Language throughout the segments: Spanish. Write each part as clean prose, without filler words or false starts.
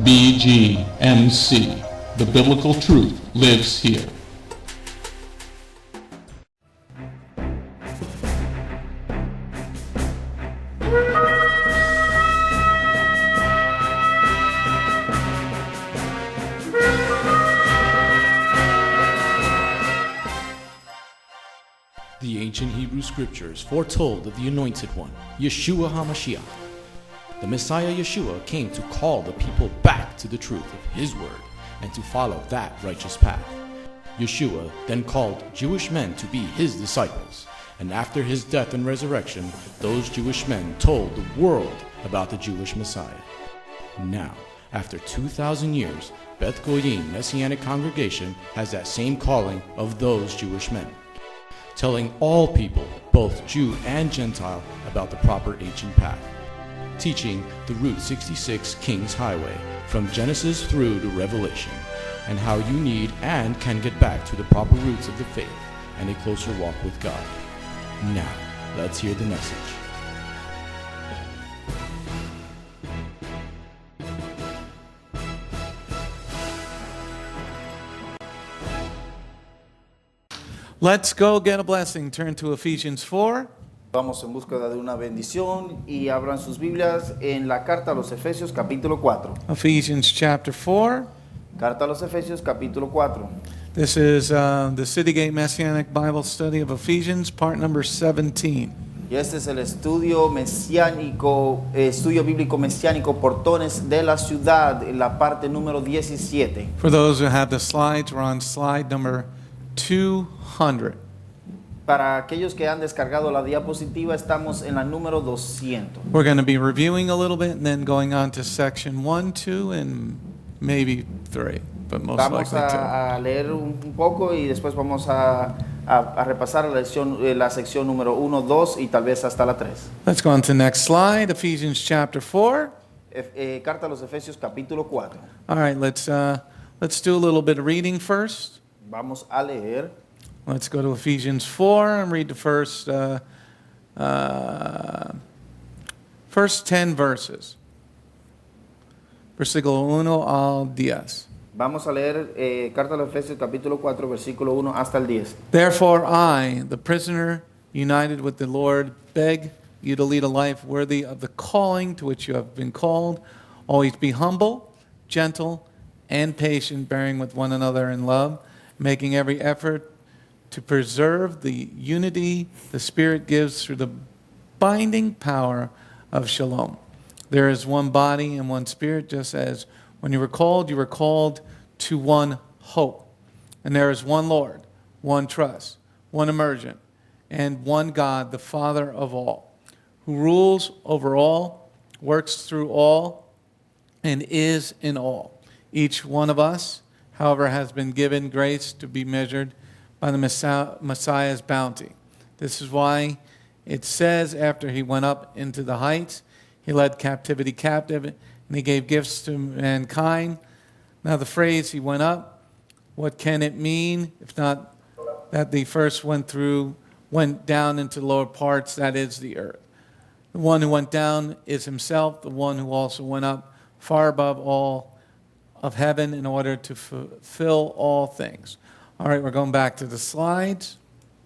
Bgmc. The biblical truth lives here. The ancient Hebrew scriptures foretold of the Anointed One, Yeshua HaMashiach. The Messiah Yeshua came to call the people back to the truth of His word and to follow that righteous path. Yeshua then called Jewish men to be His disciples, and after His death and resurrection, those Jewish men told the world about the Jewish Messiah. Now, after 2,000 years, Beth Goyim Messianic congregation has that same calling of those Jewish men, telling all people, both Jew and Gentile, about the proper ancient path, teaching the Route 66 King's Highway from Genesis through to Revelation, and how you need and can get back to the proper roots of the faith and a closer walk with God. Now, let's hear the message. Let's go get a blessing. Turn to Ephesians 4. Vamos en búsqueda de una bendición y abran sus Biblias en la carta a los Efesios capítulo 4. Ephesians chapter 4. Carta a los Efesios capítulo 4. This is the City Gate Messianic Bible Study of Ephesians, part number 17. Y este es el estudio mesiánico, estudio bíblico mesiánico, portones de la ciudad, en la parte número 17. For those who have the slides, we're on slide number 200. Para aquellos que han descargado la diapositiva, estamos en la número 200. We're going to be reviewing a little bit and then going on to section 1, 2, and maybe 3, but most Vamos likely 2. a leer un poco y después vamos a repasar la sección número 1, 2 y tal vez hasta la 3. Let's go on to the next slide, Ephesians chapter 4. Carta a los Efesios capítulo 4. All right, let's do a little bit of reading first. Vamos a leer. Let's go to Ephesians 4 and read the first 10 verses. Versículo 1 al 10. Vamos a leer Carta a los Efesios capítulo 4, versículo 1 hasta el 10. Therefore I, the prisoner, united with the Lord, beg you to lead a life worthy of the calling to which you have been called. Always be humble, gentle, and patient, bearing with one another in love, making every effort to preserve the unity the Spirit gives through the binding power of shalom. There is one body and one Spirit, just as when you were called to one hope. And there is one Lord, one trust, one immersion, and one God, the Father of all, who rules over all, works through all, and is in all. Each one of us, however, has been given grace to be measured by the Messiah's bounty. This is why it says after he went up into the heights, he led captivity captive, and he gave gifts to mankind. Now the phrase he went up, what can it mean if not that the first went down into the lower parts, that is the earth. The one who went down is himself, the one who also went up far above all of heaven in order to fulfill all things. All right, we're going back to the slides.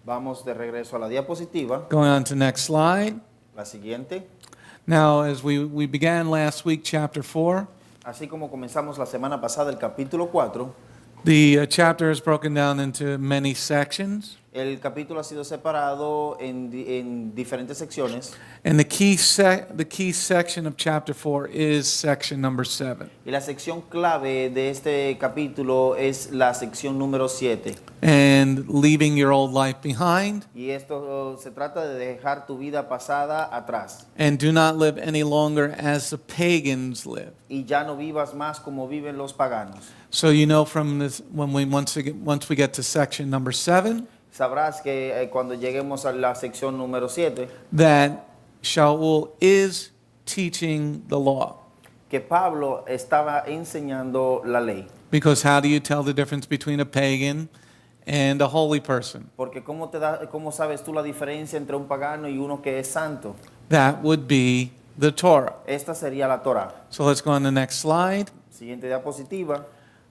Vamos de regreso a la diapositiva. Going on to the next slide. La siguiente. Now, as we began last week, chapter 4. Así como comenzamos la semana pasada el capítulo 4. The chapter is broken down into many sections. El capítulo ha sido separado en diferentes secciones. And the key section of chapter 4 is section number 7. Y la sección clave de este capítulo es la sección número 7. And leaving your old life behind. Y esto se trata de dejar tu vida pasada atrás. And do not live any longer as the pagans live. Y ya no vivas más como viven los paganos. So you know from this, once we get to section number 7. Sabrás que cuando lleguemos a la sección número 7, that Sha'ul is teaching the law. Que Pablo estaba enseñando la ley. Because how do you tell the difference between a pagan and a holy person? Porque ¿cómo sabes tú la diferencia entre un pagano y uno que es santo? That would be the Torah. Esta sería la Torah. So let's go on to the next slide. Siguiente diapositiva.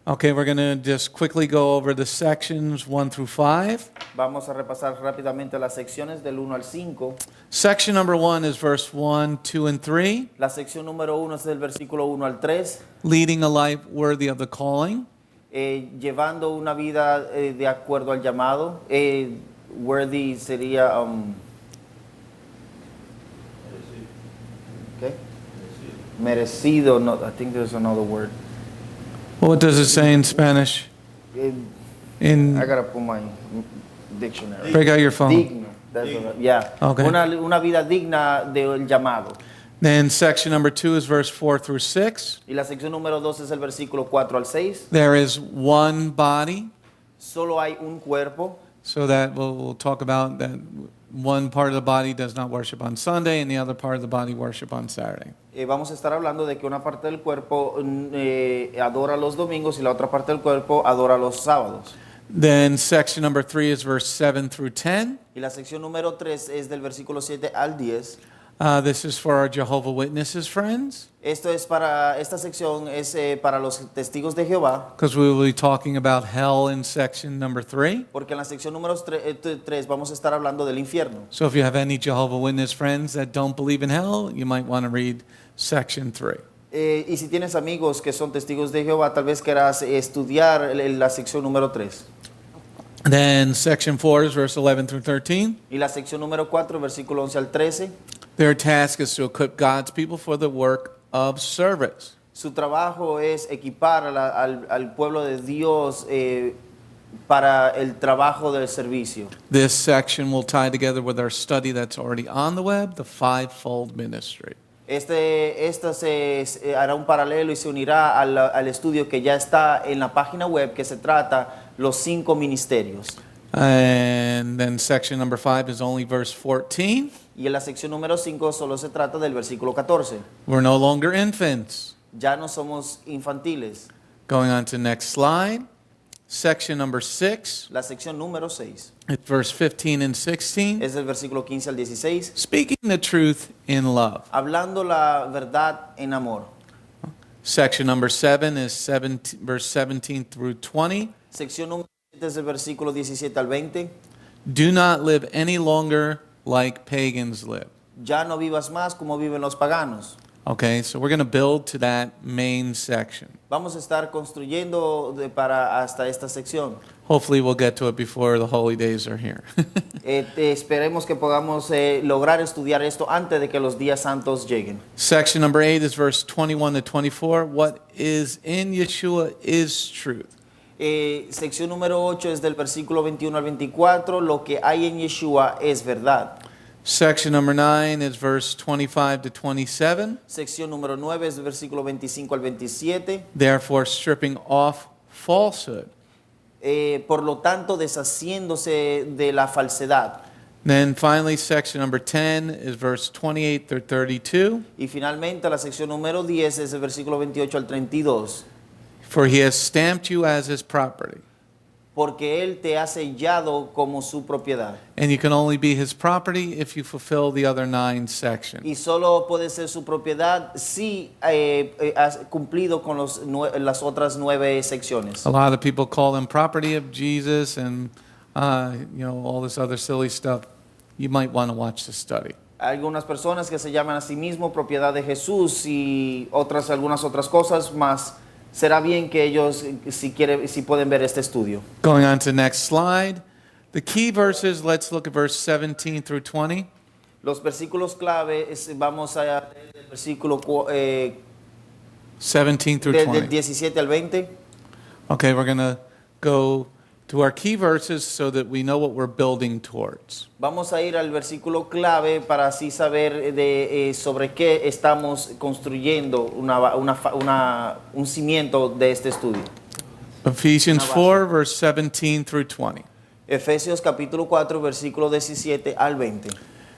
Okay, we're going to just quickly go over the sections 1 through 5. Vamos a repasar rápidamente las secciones del 1 al 5. Section number 1 is verse 1, 2, and 3. La sección número 1 es del versículo 1 al 3. Leading a life worthy of the calling. Llevando una vida de acuerdo al llamado. Worthy sería... ¿qué? Merecido. No, I think there's another word. What does it say in Spanish? I gotta put my dictionary. break out your phone. Digno. That's yeah. Okay. Una vida digna del llamado. Then section number 2 is verse 4 through 6. Y la sección número 2 es el versículo 4 al 6. There is one body. Solo hay un cuerpo. So that we'll talk about that one part of the body does not worship on Sunday and the other part of the body worship on Saturday. Vamos a estar hablando de que una parte del cuerpo adora los domingos y la otra parte del cuerpo adora los sábados. Then section number 3 is verse 7 through 10. Y la sección número 3 es del versículo 7 al 10. This is for our Jehovah Witnesses friends, Esta sección es para los testigos de Jehová. because we will be talking about hell in section number 3. Porque en la sección número 3 vamos a estar hablando del infierno. So if you have any Jehovah Witness friends that don't believe in hell, you might want to read section 3. Y si tienes amigos que son testigos de Jehová, tal vez quieras estudiar la sección número 3. Then section 4 is verse 11 through 13. Y la sección número 4, versículo 11 al 13. Their task is to equip God's people for the work of service. Su trabajo es equipar al pueblo de Dios para el trabajo del servicio. This section will tie together with our study that's already on the web, the fivefold ministry. Esta se hará un paralelo y se unirá al estudio que ya está en la página web, que se trata los 5 ministerios. And then section number 5 is only verse 14. Y en la sección número 5 solo se trata del versículo 14. We're no longer infants. Ya no somos infantiles. Going on to next slide. Section number 6, La sección número 6 it's verse 15 and 16. es del versículo 15 al 16. Speaking the truth in love. Hablando la verdad en amor. Section number 7 is verse 17 through 20. Sección número 7 es del versículo 17 al 20. Do not live any longer like pagans live. Ya no vivas más como viven los paganos. Okay, so we're going to build to that main section. Vamos a estar construyendo para hasta esta sección. Hopefully we'll get to it before the holy days are here. Esperemos que podamos lograr estudiar esto antes de que los días santos lleguen. Section number 8 is verse 21 to 24. What is in Yeshua is truth. Sección número 8 es del versículo 21 al 24. Lo que hay en Yeshua es verdad. Section number 9 is verse 25 to 27. Sección número 9 es del versículo 25 al 27. Therefore, stripping off falsehood. Por lo tanto, deshaciéndose de la falsedad. Then finally, section number 10 is verse 28 through 32. Y finalmente, la sección número 10 es del versículo 28 al 32. For he has stamped you as his property. Porque Él te ha sellado como su propiedad. And you can only be his property if you fulfill the other 9 sections. Y solo puede ser su propiedad si has cumplido con las otras 9 secciones. A lot of people call them property of Jesus and all this other silly stuff. You might want to watch the study. Hay algunas personas que se llaman a sí mismo propiedad de Jesús y algunas otras cosas más. Será bien que ellos, si pueden ver este estudio. Going on to the next slide. The key verses, let's look at verse 17 through 20. Los versículos clave, vamos a leer el versículo 17 through del 20. 17 al 20. Okay, we're going to go to our key verses so that we know what we're building towards. Vamos a ir al versículo clave para así saber sobre qué estamos construyendo un cimiento de este estudio. Ephesians 4, verse 17 through 20. Efesios capítulo 4, versículo 17 al 20.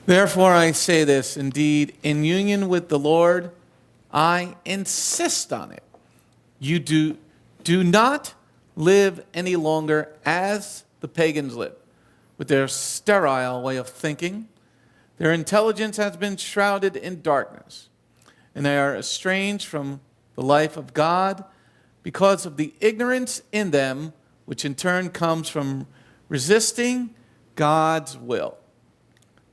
Therefore I say this, indeed, in union with the Lord, I insist on it. You do not live any longer as the pagans live, with their sterile way of thinking. Their intelligence has been shrouded in darkness, and they are estranged from the life of God because of the ignorance in them, which in turn comes from resisting God's will.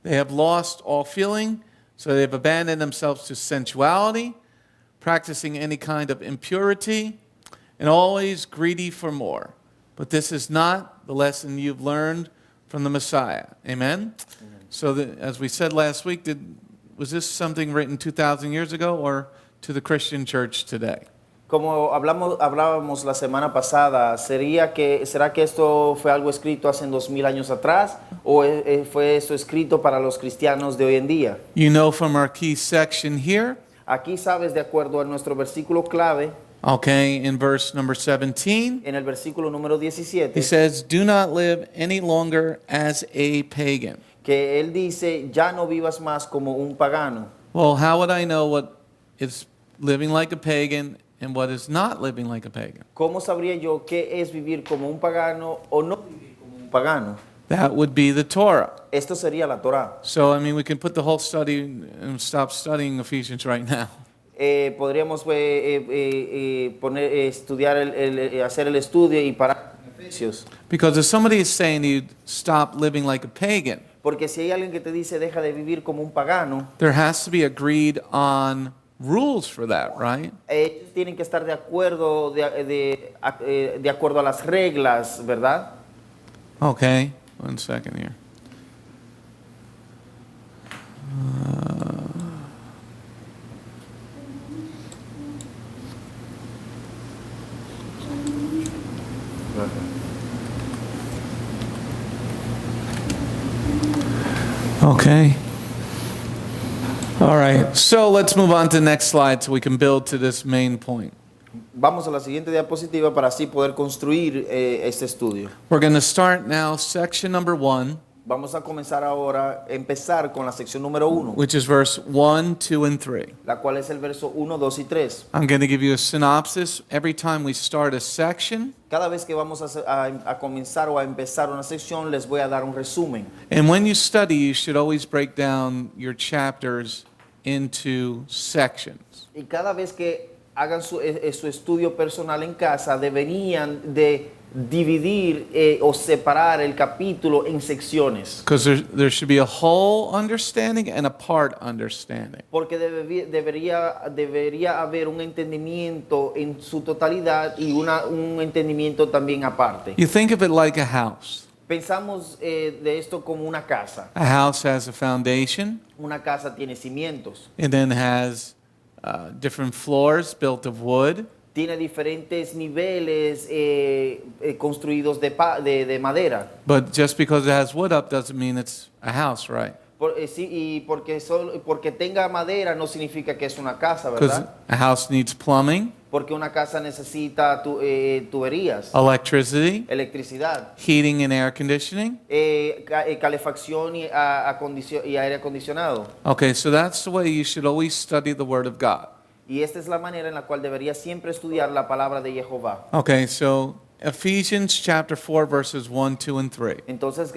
They have lost all feeling, so they've abandoned themselves to sensuality, practicing any kind of impurity, and always greedy for more. But this is not the lesson you've learned from the Messiah. Amen? So as we said last week, was this something written 2,000 years ago or to the Christian church today? Como hablábamos la semana pasada, ¿será que esto fue algo escrito hace 2000 años atrás o fue esto escrito para los cristianos de hoy en día? You know from our key section here, Aquí sabes, de acuerdo a nuestro versículo clave, okay, in verse number 17, en el versículo número 17, he says, do not live any longer as a pagan. que él dice, ya no vivas más como un pagano. Well, how would I know what is living like a pagan and what is not living like a pagan? ¿Cómo sabría yo qué es vivir como un pagano o no vivir como un pagano? That would be the Torah. Esto sería la Torá. So, I mean, we can put the whole study and stop studying Ephesians right now. Podríamos estudiar hacer el estudio y parar en Efesios. Because if somebody is saying you stop living like a pagan, Porque si hay alguien que te dice deja de vivir como un pagano, there has to be agreed on rules for that, right? ellos tienen que estar de acuerdo de acuerdo a las reglas, ¿verdad? Okay, 1 second here. Okay. All right. So let's move on to the next slide so we can build to this main point. Vamos a la siguiente diapositiva para así poder construir este estudio. We're going to start now section number 1, Vamos a comenzar ahora, empezar con la sección número 1, which is verse 1, 2, and 3. la cual es el verso 1, 2 y 3. I'm going to give you a synopsis every time we start a section. Cada vez que vamos a comenzar o a empezar una sección, les voy a dar un resumen. And when you study, you should always break down your chapters into sections. Y cada vez que hagan su estudio personal en casa, deberían de dividir o separar el capítulo en secciones. Because there should be a whole understanding and a part understanding. Porque debería haber un entendimiento en su totalidad y un entendimiento también aparte. You think of it like a house. Pensamos de esto como una casa. A house has a foundation. Una casa tiene cimientos. It then has different floors built of wood. Tiene diferentes niveles construidos de madera. But just because it has wood up doesn't mean it's a house, right? Sí, y porque tenga madera no significa que es una casa, Because ¿verdad? a house needs plumbing, Porque una casa necesita tuberías, electricity, electricidad, heating and air conditioning. calefacción y aire acondicionado. Okay, so that's the way you should always study the Word of God. Y esta es la manera en la cual debería siempre estudiar la palabra de Jehová. Okay, so Ephesians chapter 4, verses 1, 2, and 3. Entonces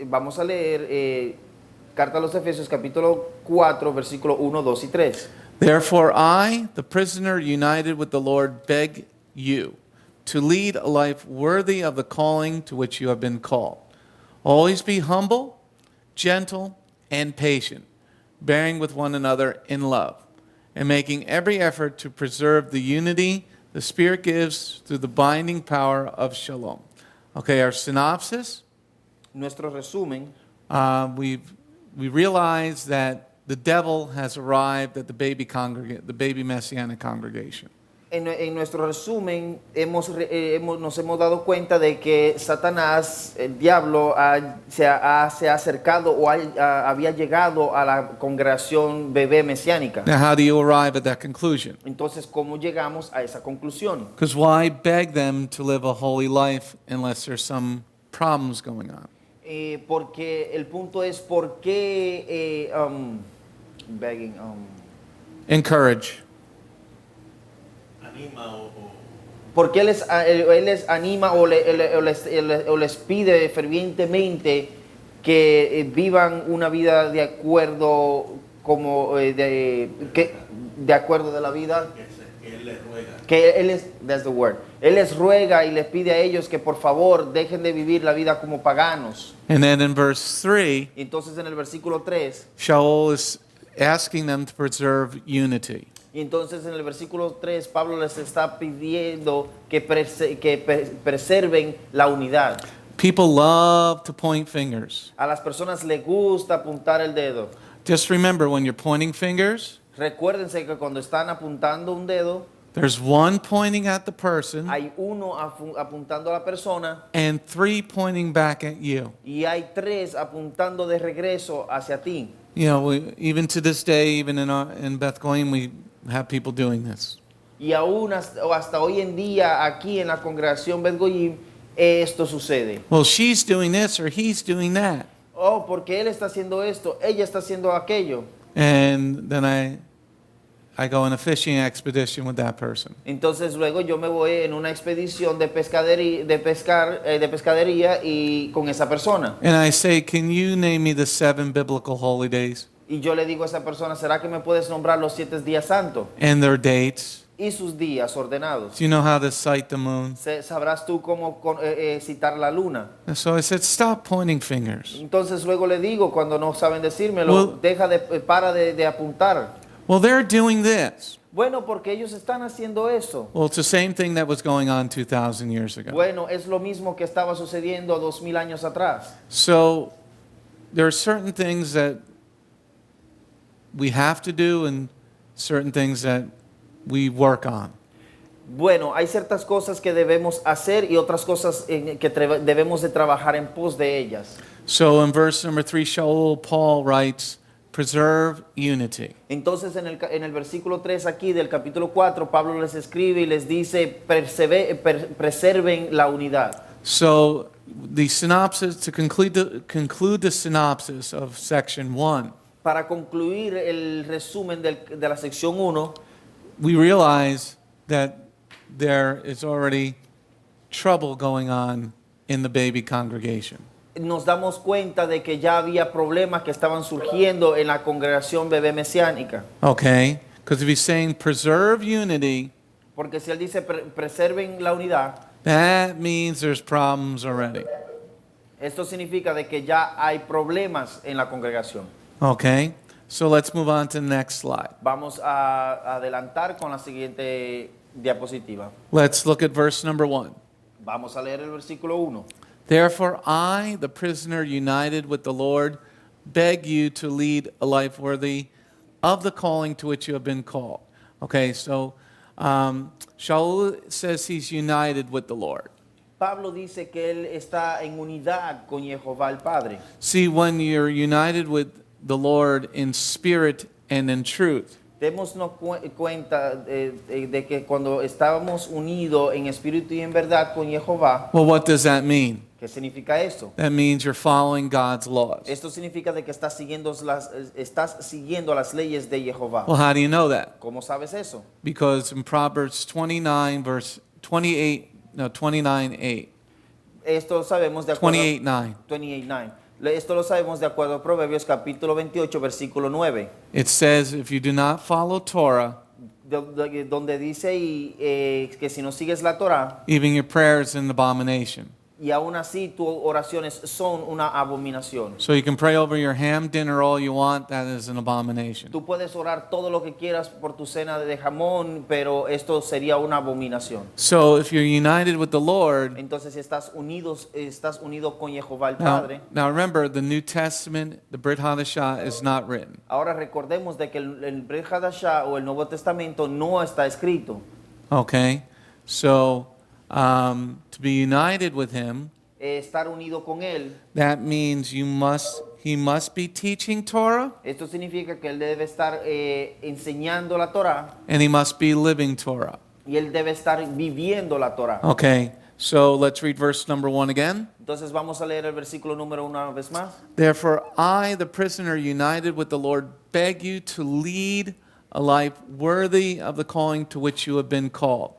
vamos a leer Carta a los Efesios capítulo 4, versículo 1, 2 y 3. Therefore I, the prisoner united with the Lord, beg you to lead a life worthy of the calling to which you have been called. Always be humble, gentle, and patient, bearing with one another in love, and making every effort to preserve the unity the Spirit gives through the binding power of shalom. Okay, our synopsis. Nuestro resumen. We realize that the devil has arrived at the baby Messianic congregation. En nuestro resumen nos hemos dado cuenta de que Satanás, el diablo, se ha acercado o había llegado a la congregación bebé mesiánica. Now, how do you arrive at that conclusion? Entonces, ¿cómo llegamos a esa conclusión? Because why beg them to live a holy life unless there's some problems going on? Porque el punto es por qué begging, Encourage. porque él les anima o les pide fervientemente que vivan una vida de acuerdo de acuerdo de la vida. Él les ruega Que that's the word. Él les ruega y les pide a ellos que por favor dejen de vivir la vida como paganos. And then in verse 3, Entonces en el versículo 3, Sha'ul is asking them to preserve unity. y entonces en el versículo 3 Pablo les está pidiendo que preserven la unidad. People love to point fingers. A las personas les gusta apuntar el dedo. Just remember, when you're pointing fingers, Recuérdense que cuando están apuntando un dedo, there's one pointing at the person hay uno apuntando a la persona and 3 pointing back at you. y hay 3 apuntando de regreso hacia ti. You know, even to this day, even in Beth Goyim, we have people doing this. Y aún hasta hoy en día aquí en la congregación Beth Goyim esto sucede. Well, she's doing this or he's doing that. Oh, porque él está haciendo esto, ella está haciendo aquello. And then I go on a fishing expedition with that person. Entonces luego yo me voy en una expedición de pescadería y con esa persona. And I say, can you name me the 7 biblical holy days Y yo le digo a esa persona, ¿será que me puedes nombrar los 7 días santos and their dates? y sus días ordenados? Do you know how to cite the moon? ¿Sabrás tú cómo citar la luna? And so I said, stop pointing fingers. Entonces luego le digo, cuando no saben decírmelo, Well- para de apuntar. Well, they're doing this. Bueno, porque ellos están haciendo eso. Well, it's the same thing that was going on 2,000 years ago. Bueno, es lo mismo que estaba sucediendo 2000 años atrás. So there are certain things that we have to do and certain things that we work on. Bueno, hay ciertas cosas que debemos hacer y otras cosas que debemos de trabajar en pos de ellas. So in verse number 3, Sha'ul, Paul writes, preserve unity. Entonces en el versículo 3 aquí del capítulo 4, Pablo les escribe y les dice, preserven la unidad. So the synopsis, to conclude the synopsis of section 1, Para concluir el resumen de la sección 1, we realize that there is already trouble going on in the baby congregation. nos damos cuenta de que ya había problemas que estaban surgiendo en la congregación bebé mesiánica. Okay? Because if he's saying preserve unity, Porque si él dice preserven la unidad, that means there's problems already. esto significa de que ya hay problemas en la congregación. Okay? So let's move on to the next slide. Vamos a adelantar con la siguiente diapositiva. Let's look at verse number 1. Vamos a leer el versículo 1. Therefore, I, the prisoner united with the Lord, beg you to lead a life worthy of the calling to which you have been called. Okay, so Sha'ul says he's united with the Lord. Pablo dice que él está en unidad con Jehová el Padre. See, when you're united with the Lord in spirit and in truth, Démonos cuenta de que cuando estábamos unidos en espíritu y en verdad con Jehová, well, what does that mean? ¿qué significa esto? That means you're following God's laws. Esto significa de que estás siguiendo las leyes de Jehová. Well, how do you know that? ¿Cómo sabes eso? Because in Proverbs 29, verse 29:8, Esto lo sabemos de acuerdo 28:9. 28:9. Esto lo sabemos de acuerdo a Proverbios capítulo 28 versículo 9, It says, if you do not follow Torah, donde dice que si no sigues la Torá even your prayer is an abomination. y aún así tus oraciones son una abominación. So you can pray over your ham dinner all you want, that is an abomination. Tú puedes orar todo lo que quieras por tu cena de jamón, pero esto sería una abominación. So if you're united with the Lord, Entonces si estás unido con Jehová el Padre. now remember, the New Testament, the Brit Hadashah, is not written. Ahora recordemos de que el Brit Hadashah o el Nuevo Testamento no está escrito. Okay? So to be united with him, Estar unido con él, that means he must be teaching Torah esto significa que él debe estar enseñando la Torá and he must be living Torah. y él debe estar viviendo la Torá. Okay, so let's read verse number 1 again. Entonces vamos a leer el versículo número 1 una vez más. Therefore, I, the prisoner united with the Lord, beg you to lead a life worthy of the calling to which you have been called.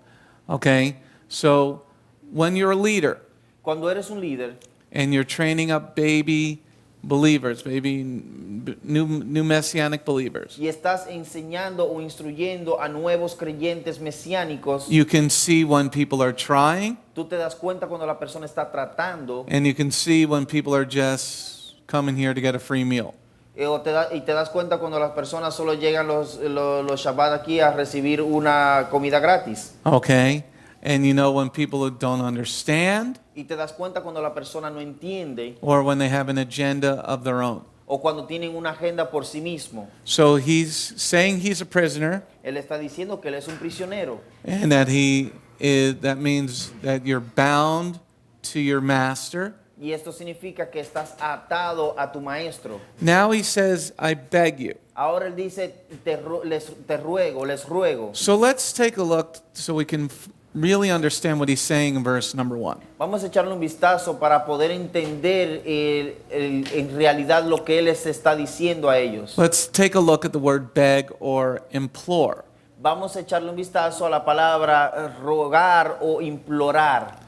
Okay, so when you're a leader Cuando eres un líder and you're training up baby believers, maybe new Messianic believers, y estás enseñando o instruyendo a nuevos creyentes mesiánicos, you can see when people are trying, tú te das cuenta cuando la persona está tratando and you can see when people are just coming here to get a free meal. y te das cuenta cuando las personas solo llegan los Shabbat aquí a recibir una comida gratis. Okay? And you know when people don't understand Y te das cuenta cuando la persona no entiende or when they have an agenda of their own. o cuando tienen una agenda por sí mismo. So he's saying he's a prisoner, Él está diciendo que él es un prisionero. and that means that you're bound to your master. Y esto significa que estás atado a tu maestro. Now he says, I beg you. Ahora él dice, les ruego. So let's take a look so we can really understand what he's saying in verse number 1. Vamos a echarle un vistazo para poder entender en realidad lo que él les está diciendo a ellos. Let's take a look at the word beg or implore. Vamos a echarle un vistazo a la palabra rogar o implorar.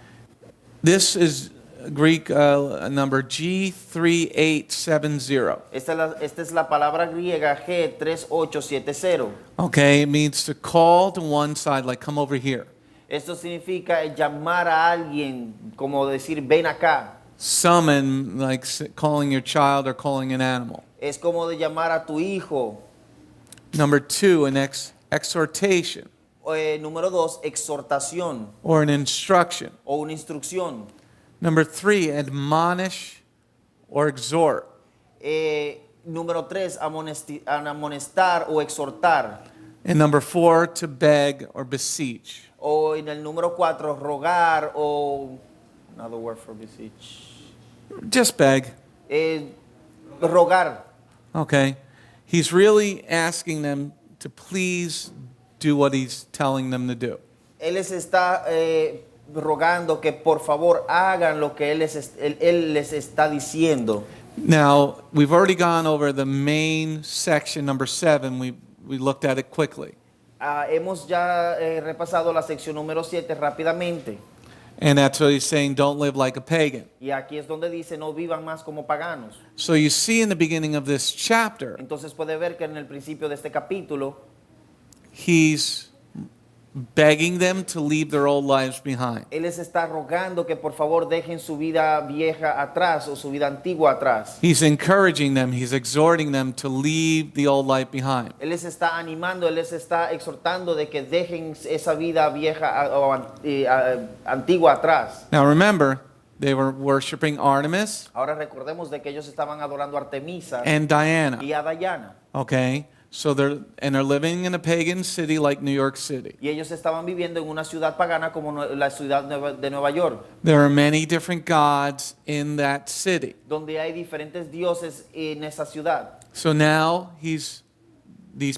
This is Greek number G3870. Esta es la palabra griega G3870. Okay, it means to call to one side, like come over here. Esto significa llamar a alguien, como decir ven acá. Summon, like calling your child or calling an animal. Es como de llamar a tu hijo. Number 2, an exhortation Número 2, exhortación or an instruction. o una instrucción. Number 3, admonish or exhort. Número 3, amonestar o exhortar. And number 4, to beg or beseech. O en el número 4, rogar o... Another word for beseech. Just beg. Rogar. Okay. He's really asking them to please do what he's telling them to do. Él les está rogando que por favor hagan lo que él les está diciendo. Now, we've already gone over the main section, number 7. We looked at it quickly. Hemos ya repasado la sección número 7 rápidamente. And that's what he's saying, don't live like a pagan. Y aquí es donde dice, no vivan más como paganos. So you see in the beginning of this chapter, Entonces puede ver que en el principio de este capítulo, he's begging them to leave their old lives behind. él les está rogando que por favor dejen su vida vieja atrás o su vida antigua atrás. He's encouraging them, he's exhorting them to leave the old life behind. Él les está animando, él les está exhortando de que dejen esa vida vieja o antigua atrás. Now remember, they were worshiping Artemis Ahora recordemos de que ellos estaban adorando a Artemisa and Diana. y a Diana. Okay? So they're living in a pagan city like New York City. Y ellos estaban viviendo en una ciudad pagana como la ciudad de Nueva York, There are many different gods in that city. donde hay diferentes dioses en esa ciudad. So now these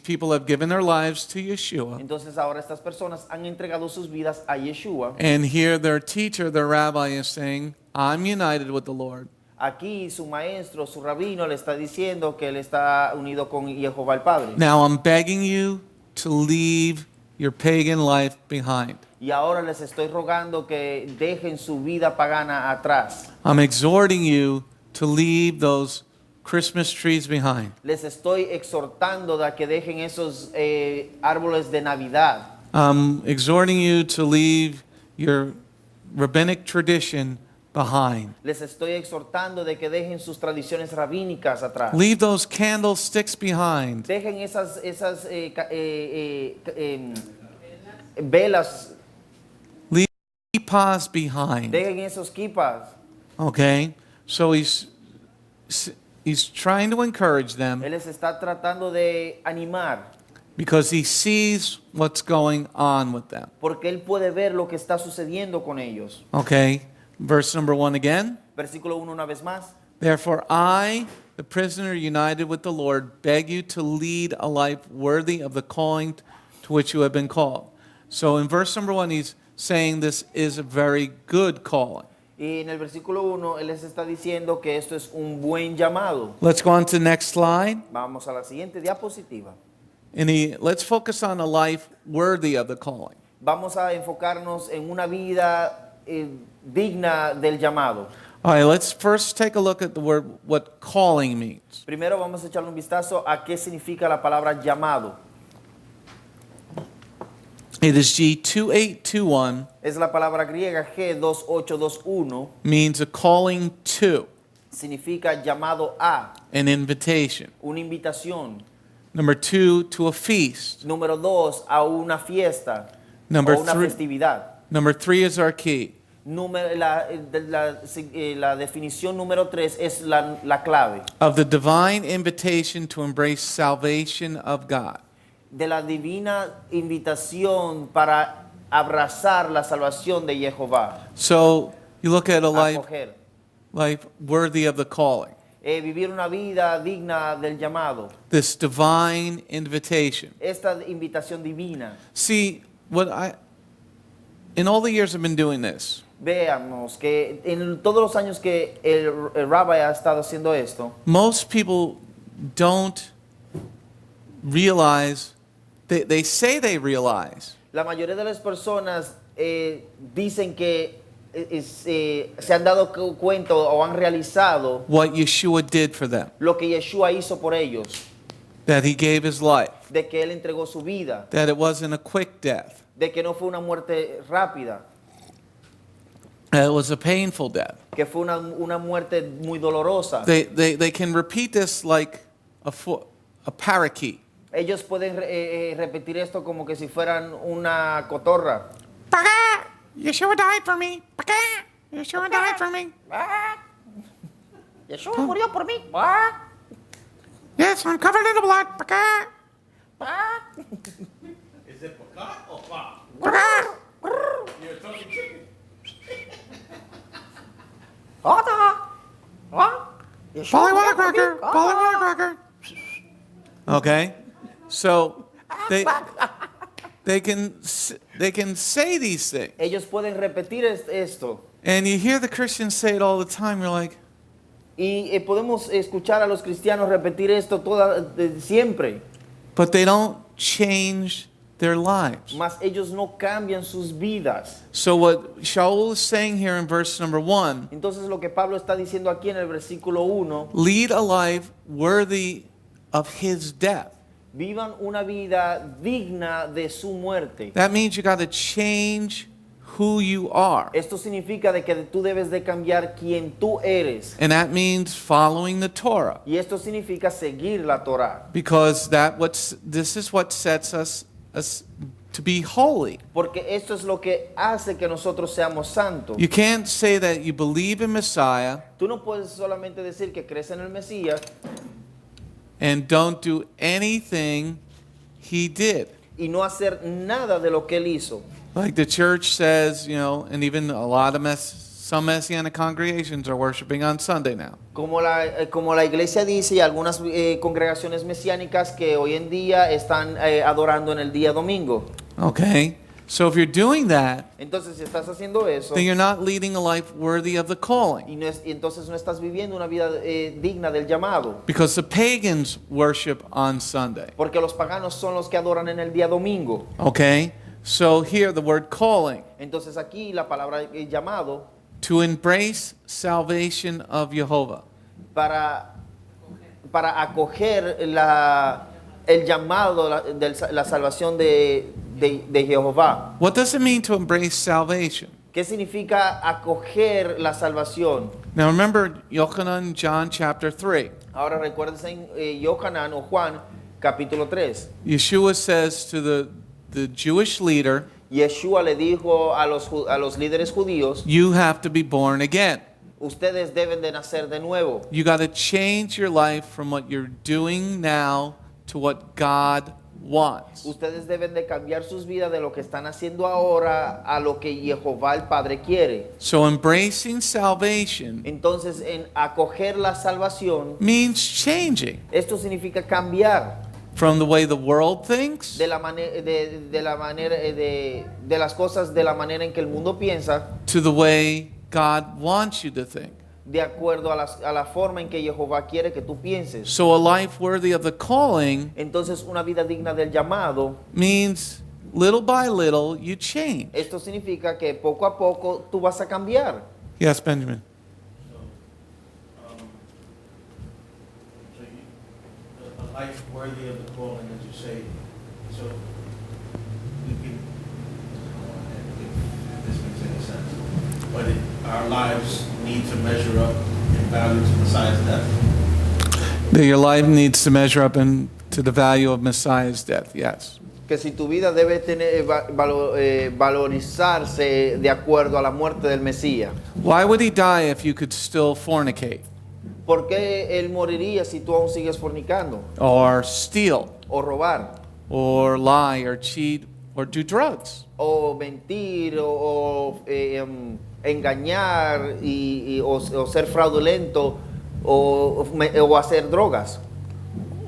people have given their lives to Yeshua. Entonces ahora estas personas han entregado sus vidas a Yeshua. And here their teacher, their rabbi is saying, I'm united with the Lord. Aquí su maestro, su rabino le está diciendo que él está unido con Jehová el Padre. Now I'm begging you to leave your pagan life behind. Y ahora les estoy rogando que dejen su vida pagana atrás. I'm exhorting you to leave those Christmas trees behind. Les estoy exhortando a que dejen esos árboles de Navidad. I'm exhorting you to leave your rabbinic tradition behind. Les estoy exhortando de que dejen sus tradiciones rabínicas atrás. Leave those candlesticks behind. Dejen esas velas, Leave kippahs behind. dejen esos kipas. Okay? So he's trying to encourage them Él les está tratando de animar because he sees what's going on with them. porque él puede ver lo que está sucediendo con ellos. Okay? Verse number 1 again. Versículo 1 una vez más. Therefore I, the prisoner united with the Lord, beg you to lead a life worthy of the calling to which you have been called. So in verse number 1 he's saying this is a very good calling. Y en el versículo 1 él les está diciendo que esto es un buen llamado. Let's go on to the next slide. Vamos a la siguiente diapositiva. And let's focus on a life worthy of the calling. Vamos a enfocarnos en una vida digna del llamado. All right, let's first take a look at the word, what calling means. Primero vamos a echarle un vistazo a qué significa la palabra llamado. It is G2821, Es la palabra griega G2821, means a calling to, significa llamado a, an invitation. una invitación. Number 2, to a feast. Número 2, a una fiesta Number o una 3, festividad. number 3 is our key. La definición número 3 es la clave Of the divine invitation to embrace salvation of God. de la divina invitación para abrazar la salvación de Jehová. So you look at a Acoger. life worthy of the calling. Vivir una vida digna del llamado. This divine invitation. Esta invitación divina. See, in all the years I've been doing this, Veamos que en todos los años que el rabbi ha estado haciendo esto, most people don't realize, they say they realize, la mayoría de las personas dicen que se han dado cuenta o han realizado what Yeshua did for them, lo que Yeshua hizo por ellos, that he gave his life, de que él entregó su vida, that it wasn't a quick death, de que no fue una muerte rápida, that it was a painful death. que fue una muerte muy dolorosa. They can repeat this like a parakeet. Ellos pueden repetir esto como que si fueran una cotorra. Yeshua died for me. Yeshua died for me. Yeshua murió por mí. Yes, I'm covered in the blood. Is it pecan or pa? You're talking chicken. Polly cracker. Okay, so they can say these things, Ellos pueden repetir esto. and you hear the Christians say it all the time. You're like, Y podemos escuchar a los cristianos repetir esto siempre. but they don't change their lives. Mas ellos no cambian sus vidas. So what Sha'ul is saying here in verse number 1, Entonces lo que Pablo está diciendo aquí en el versículo 1, lead a life worthy of his death. vivan una vida digna de su muerte. That means you got to change who you are. Esto significa de que tú debes de cambiar quién tú eres. And that means following the Torah. Y esto significa seguir la Torá. Because this is what sets us to be holy. Porque esto es lo que hace que nosotros seamos santos. You can't say that you believe in Messiah Tú no puedes solamente decir que crees en el Mesías and don't do anything he did. y no hacer nada de lo que él hizo. Like the church says, and even a lot of some Messianic congregations are worshiping on Sunday now. Como la iglesia dice y algunas congregaciones mesiánicas que hoy en día están adorando en el día domingo. Okay? So if you're doing that, Entonces si estás haciendo eso then you're not leading a life worthy of the calling. y entonces no estás viviendo una vida digna del llamado. Because the pagans worship on Sunday. Porque los paganos son los que adoran en el día domingo. Okay? So here the word calling, Entonces aquí la palabra llamado to embrace salvation of Jehovah. para acoger el llamado, la salvación de Jehová. What does it mean to embrace salvation? ¿Qué significa acoger la salvación? Now remember Yochanan, John chapter 3. Ahora recuérdense en Yohanan o Juan capítulo 3. Yeshua says to the Jewish leader, Yeshua le dijo a los líderes judíos, you have to be born again. ustedes deben de nacer de nuevo. You got to change your life from what you're doing now to what God wants. Ustedes deben de cambiar sus vidas de lo que están haciendo ahora a lo que Jehová el Padre quiere. So embracing salvation Entonces, en acoger la salvación, means changing esto significa cambiar from the way the world thinks de las cosas de la manera en que el mundo piensa, to the way God wants you to think. de acuerdo a la forma en que Jehová quiere que tú pienses. So a life worthy of the calling Entonces, una vida digna del llamado, means little by little you change. esto significa que poco a poco tú vas a cambiar. Yes, Benjamin. So life worthy of the calling, as you say. So we can, if this makes any sense, but our lives need to measure up in value to Messiah's death. That your life needs to measure up to the value of Messiah's death, yes. Que si tu vida debe tener, valorizarse de acuerdo a la muerte del Mesías. Why would he die if you could still fornicate ¿Por qué él moriría si tú aún sigues fornicando? or steal O robar, or lie or cheat or do drugs? o mentir, o engañar, o ser fraudulento, o hacer drogas.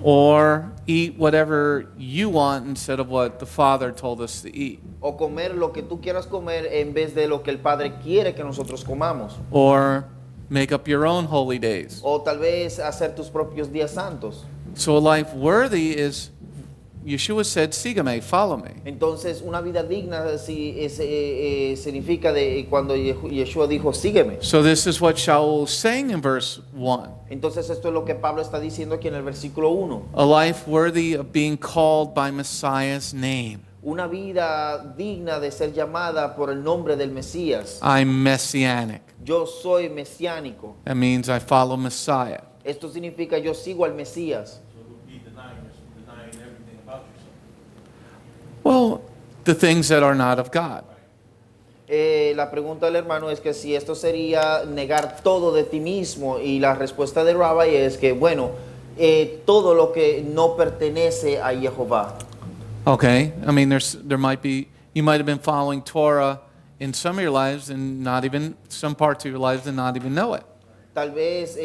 Or eat whatever you want instead of what the Father told us to eat? O comer lo que tú quieras comer en vez de lo que el Padre quiere que nosotros comamos. Or make up your own holy days? O tal vez hacer tus propios días santos. So a life worthy is, Yeshua said, sígame, follow me. Entonces, una vida digna significa de cuando Yeshua dijo, sígueme. So this is what Sha'ul is saying in verse 1. Entonces, esto es lo que Pablo está diciendo aquí en el versículo 1. A life worthy of being called by Messiah's name. Una vida digna de ser llamada por el nombre del Mesías. I'm Messianic. Yo soy mesiánico. That means I follow Messiah. Esto significa yo sigo al Mesías. So it would be denying everything about yourself. Well, the things that are not of God. La pregunta del hermano es que si esto sería negar todo de ti mismo, y la respuesta de Rabbi es que, bueno, todo lo que no pertenece a Jehová. Okay, I mean, there might be, you might have been following Torah in some of your lives and not even, some parts of your lives and not even know it. Tal vez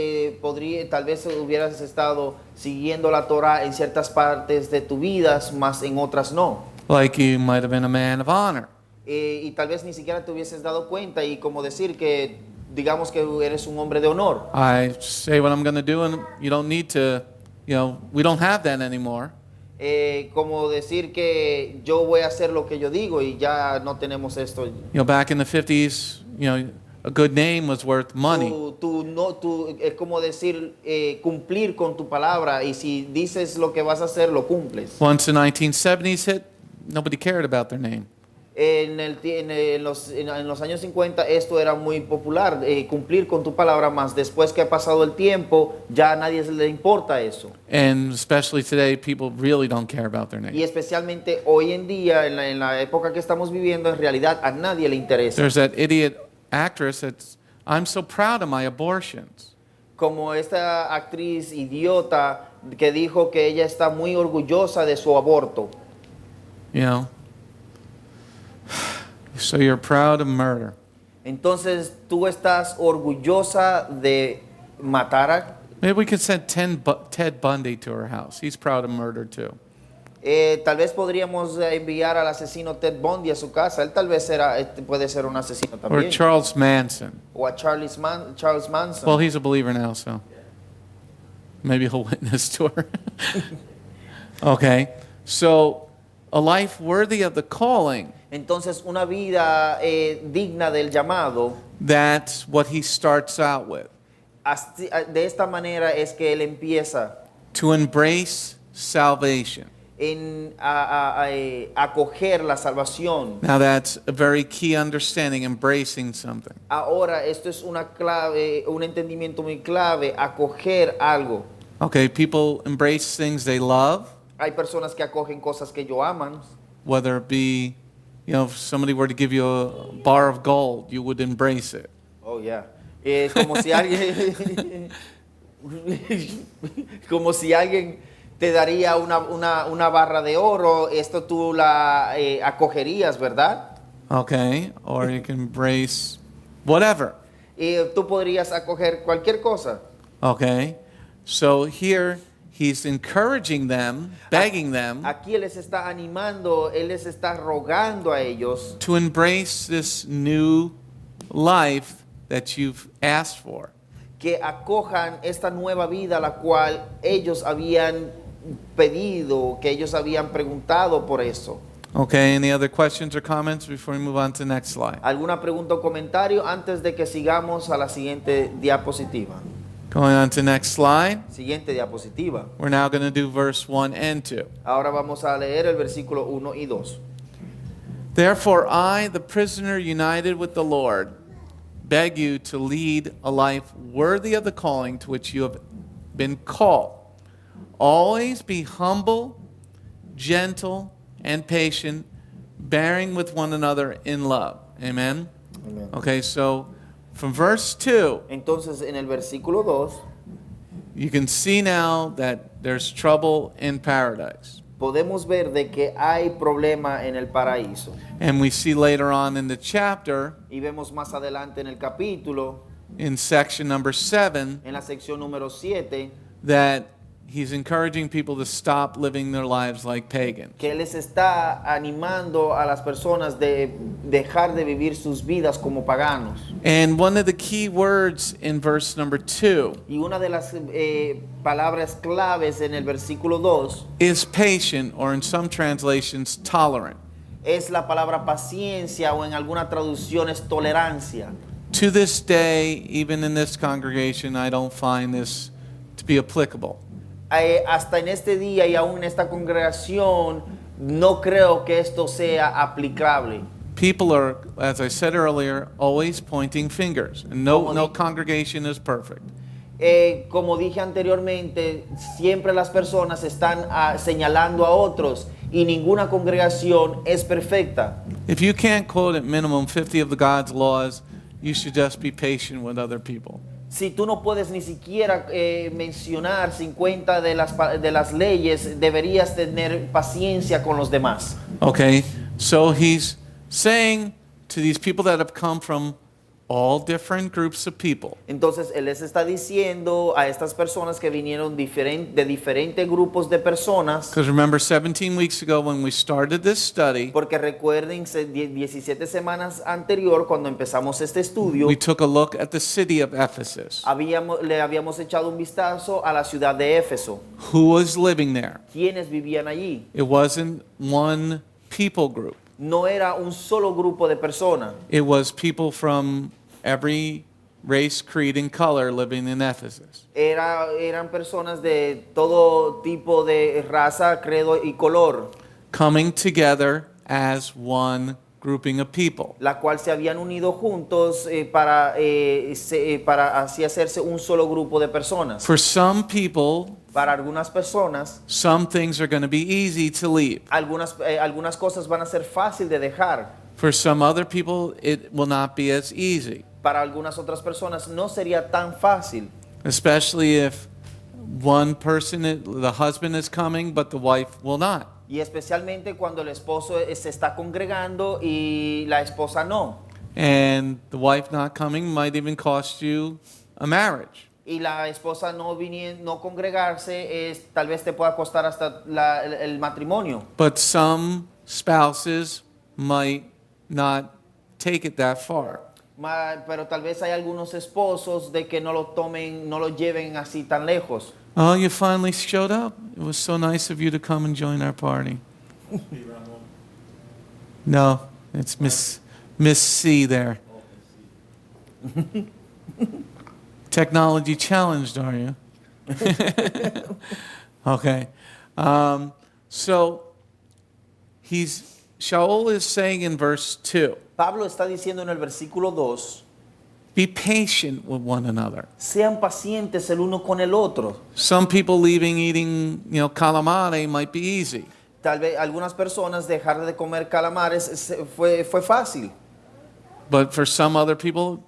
hubieras estado siguiendo la Torah en ciertas partes de tu vida, más en otras no. Like you might have been a man of honor. Y tal vez ni siquiera te hubieses dado cuenta, y como decir que, digamos que eres un hombre de honor. I say what I'm going to do and you don't need to, we don't have that anymore. Como decir que yo voy a hacer lo que yo digo y ya no tenemos esto. Back in the 50s, a good name was worth money. Es como decir cumplir con tu palabra, y si dices lo que vas a hacer, lo cumples. Once the 1970s hit, nobody cared about their name. En los años 50 esto era muy popular, cumplir con tu palabra, más después que ha pasado el tiempo ya a nadie le importa eso. And especially today, people really don't care about their name. Y especialmente hoy en día, en la época que estamos viviendo, en realidad a nadie le interesa. There's that idiot actress that's, I'm so proud of my abortions. Como esta actriz idiota que dijo que ella está muy orgullosa de su aborto. So you're proud of murder. Entonces, ¿tú estás orgullosa de matar a? Maybe we could send Ted Bundy to her house. He's proud of murder too. Tal vez podríamos enviar al asesino Ted Bundy a su casa. Él tal vez puede ser un asesino también. Or Charles Manson. O a Charles Manson. Well, he's a believer now, so maybe he'll witness to her. Okay, so a life worthy of the calling. Entonces, una vida digna del llamado. That's what he starts out with. De esta manera es que él empieza. To embrace salvation. En acoger la salvación. Now that's a very key understanding, embracing something. Ahora, esto es una clave, un entendimiento muy clave, acoger algo. Okay, people embrace things they love. Hay personas que acogen cosas que ellos aman. Whether it be, if somebody were to give you a bar of gold, you would embrace it. Oh, yeah. Como si alguien, como si alguien te daría una barra de oro, esto tú la acogerías, ¿verdad? Okay, or you can embrace whatever. Y tú podrías acoger cualquier cosa. Okay, so here he's encouraging them, begging them. Aquí él les está animando, él les está rogando a ellos. To embrace this new life that you've asked for. Que acojan esta nueva vida la cual ellos habían pedido, que ellos habían preguntado por eso. Okay, any other questions or comments before we move on to the next slide? ¿Alguna pregunta o comentario antes de que sigamos a la siguiente diapositiva? Going on to next slide. Siguiente diapositiva. We're now going to do verse 1 and 2. Ahora vamos a leer el versículo 1 y 2. Therefore, I, the prisoner united with the Lord, beg you to lead a life worthy of the calling to which you have been called. Always be humble, gentle, and patient, bearing with one another in love. Amen? Amén. Okay, so from verse 2, Entonces, en el versículo 2, you can see now that there's trouble in paradise. podemos ver de que hay problema en el paraíso. And we see later on in the chapter, Y vemos más adelante en el capítulo, in section number 7, en la sección número 7, that he's encouraging people to stop living their lives like pagans. que Él les está animando a las personas de dejar de vivir sus vidas como paganos. And one of the key words in verse number 2 Y una de las palabras claves en el versículo 2 is patient, or in some translations, tolerant. es la palabra paciencia, o en alguna traducción es tolerancia. To this day, even in this congregation, I don't find this to be applicable. Hasta en este día y aún en esta congregación no creo que esto sea aplicable. People are, as I said earlier, always pointing fingers. And no congregation is perfect. Como dije anteriormente, siempre las personas están señalando a otros y ninguna congregación es perfecta. If you can't quote at minimum 50 of the God's laws, you should just be patient with other people. Si tú no puedes ni siquiera mencionar 50 de las leyes, deberías tener paciencia con los demás. Okay, so he's saying to these people that have come from all different groups of people, Entonces Él les está diciendo a estas personas que vinieron de diferentes grupos de personas, because remember 17 weeks ago when we started this study, porque recuerden 17 semanas anterior cuando empezamos este estudio, we took a look at the city of Ephesus. le habíamos echado un vistazo a la ciudad de Éfeso. Who was living there? ¿Quiénes vivían allí? It wasn't one people group. No era un solo grupo de personas. It was people from every race, creed, and color living in Ephesus. Eran personas de todo tipo de raza, credo y color, Coming together as one grouping of people. la cual se habían unido juntos para así hacerse un solo grupo de personas. For some people, Para algunas personas, some things are going to be easy to leave. algunas cosas van a ser fácil de dejar. For some other people, it will not be as easy, Para algunas otras personas no sería tan fácil, especially if one person, the husband is coming, but the wife will not. y especialmente cuando el esposo se está congregando y la esposa no. And the wife not coming might even cost you a marriage. Y la esposa no congregarse tal vez te pueda costar hasta el matrimonio. But some spouses might not take it that far. Pero tal vez hay algunos esposos de que no lo lleven así tan lejos. Oh, you finally showed up. It was so nice of you to come and join our party. No, it's Miss C there. Technology challenged, are you? Okay. So Sha'ul is saying in verse 2, Pablo está diciendo en el versículo 2, be patient with one another. sean pacientes el uno con el otro. Some people leaving eating, calamari might be easy. Tal vez algunas personas dejar de comer calamares fue fácil. But for some other people,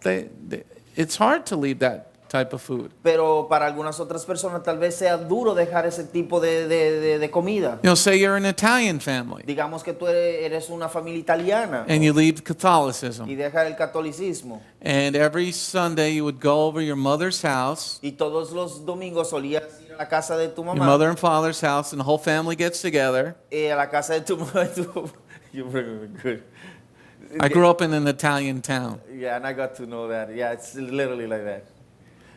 it's hard to leave that type of food. Pero para algunas otras personas tal vez sea duro dejar ese tipo de comida. Say you're an Italian family Digamos que tú eres una familia italiana and you leave Catholicism. y dejar el catolicismo. And every Sunday you would go over your mother's house, Y todos los domingos solías ir a la casa de tu your mamá, mother and father's house, and the whole family gets together. a la casa de tu mamá. You remember good. I grew up in an Italian town. Yeah, and I got to know that. Yeah, it's literally like that.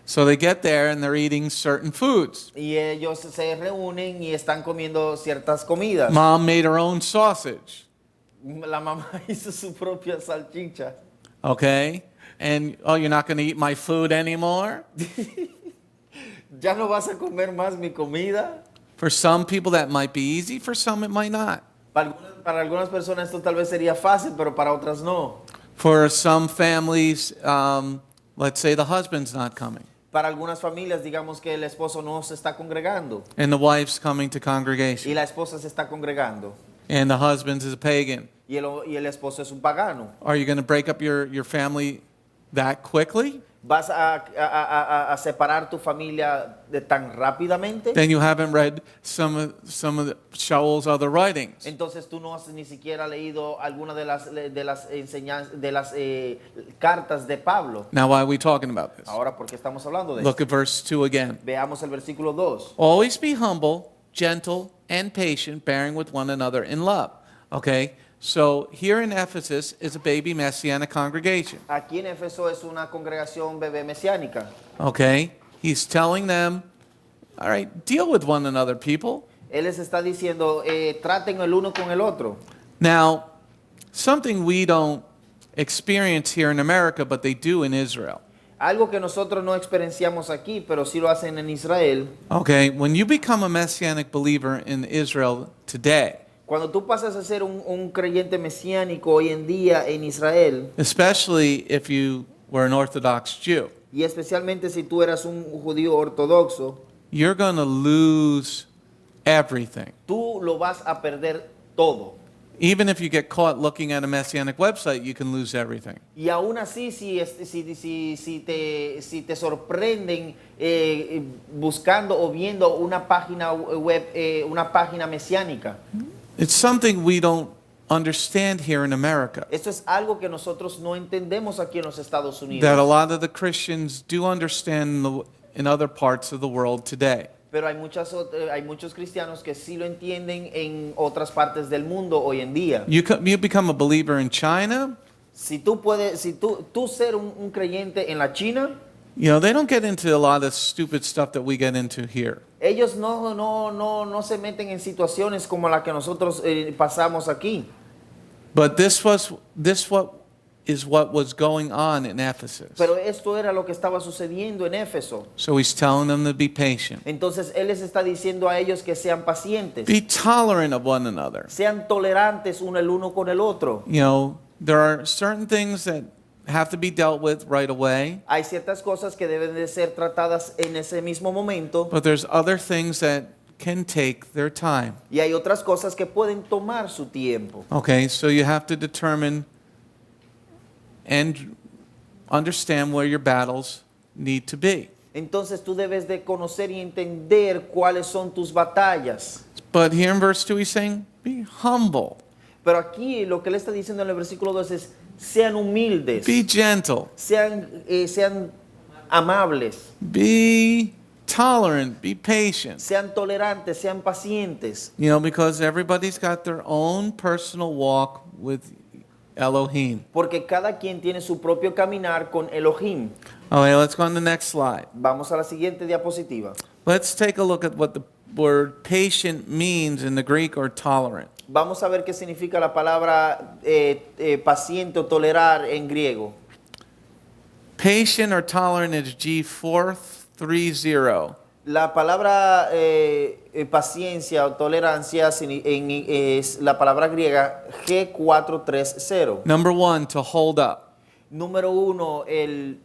So they get there and they're eating certain foods. Y ellos se reúnen y están comiendo ciertas comidas. Mom made her own sausage, La mamá hizo su propia salchicha. okay? And, oh, you're not going to eat my food anymore? Ya no vas a comer más mi comida. For some people that might be easy, for some it might not. Para algunas personas esto tal vez sería fácil, pero para otras no. For some families, let's say the husband's not coming Para algunas familias, digamos que el esposo no se está congregando and the wife's coming to y congregation la esposa se está congregando and the husband is a pagan. y el esposo es un pagano. Are you going to break up your family that quickly? ¿Vas a separar tu familia de tan rápidamente? Then you haven't read some of the Sha'ul's other writings. Entonces tú no has ni siquiera leído alguna de las enseñanzas, de las cartas de Pablo. Now, why are we talking about this? Ahora, ¿por qué estamos hablando de Look esto? at verse 2 again. Veamos el versículo 2. Always be humble, gentle, and patient, bearing with one another in love. Okay? So here in Ephesus is a baby Messianic congregation. Aquí en Éfeso es una congregación bebé mesiánica. Okay? He's telling them, all right, deal with one another, people. Él les está diciendo, traten el uno con el otro. Now, something we don't experience here in America, but they do in Israel. Algo que nosotros no experienciamos aquí, pero sí lo hacen en Israel. Okay? When you become a Messianic believer in Israel today, Cuando tú pasas a ser un creyente mesiánico hoy en día en Israel, especially if you were an Orthodox Jew, y especialmente si tú eras un judío ortodoxo, you're going to lose everything. tú lo vas a perder todo. Even if you get caught looking at a Messianic website, you can lose everything. Y aún así, si te sorprenden buscando o viendo una página web, una página mesiánica, It's something we don't understand here in America, esto es algo que nosotros no entendemos aquí en los Estados Unidos. that a lot of the Christians do understand in other parts of the world today. Pero hay muchos cristianos que sí lo entienden en otras partes del mundo hoy en día. You become a believer in China, Si tú ser un creyente en la China, you know, they don't get into a lot of stupid stuff that we get into here. ellos no se meten en situaciones como la que nosotros pasamos aquí. But this is what was going on in Ephesus. Pero esto era lo que estaba sucediendo en Éfeso. So he's telling them to be patient. Entonces él les está diciendo a ellos que sean pacientes, Be tolerant of one another. sean tolerantes el uno con el otro. You know, there are certain things that have to be dealt with right away, Hay ciertas cosas que deben de ser tratadas en ese mismo momento but there's other things that can take their time. y hay otras cosas que pueden tomar su tiempo. Okay, so you have to determine and understand where your battles need to be. Entonces tú debes de conocer y entender cuáles son tus batallas. But here in verse 2 he's saying, be humble, Pero aquí lo que le está diciendo en el versículo 2 es, sean humildes, be gentle, sean amables, be tolerant, be patient. sean tolerantes, sean pacientes. You know, because everybody's got their own personal walk with Elohim. Porque cada quien tiene su propio caminar con Elohim. Okay, let's go on to the next slide. Vamos a la siguiente diapositiva. Let's take a look at what the word patient means in the Greek, or tolerant. Vamos a ver qué significa la palabra paciente o tolerar en griego. Patient or tolerant is G04-06. La palabra paciencia o tolerancia es la palabra griega G430. Number 1, to hold up. Número 1, el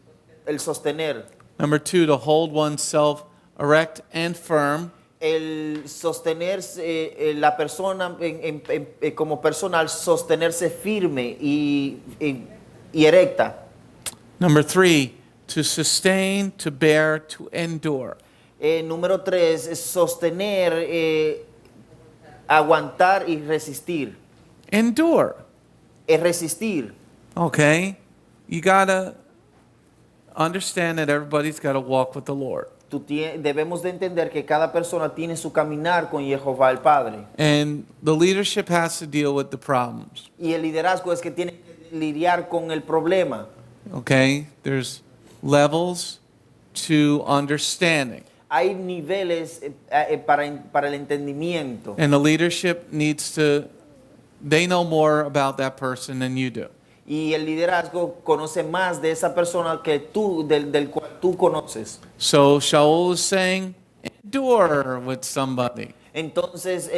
sostener. Number 2, to hold oneself erect and firm. El sostenerse, la persona como personal, sostenerse firme y erecta. Number 3, to sustain, to bear, to endure. Número 3, es sostener, aguantar y resistir. Endure. Es resistir. Okay? You got to understand that everybody's got to walk with the Lord. Debemos de entender que cada persona tiene su caminar con Jehová el Padre. And the leadership has to deal with the problems. Y el liderazgo es que tiene que lidiar con el problema. Okay? There's levels to understanding. Hay niveles para el entendimiento. And the leadership needs to, they know more about that person than you do. Y el liderazgo conoce más de esa persona que tú, del cual tú conoces. So Sha'ul is saying, endure with somebody. Entonces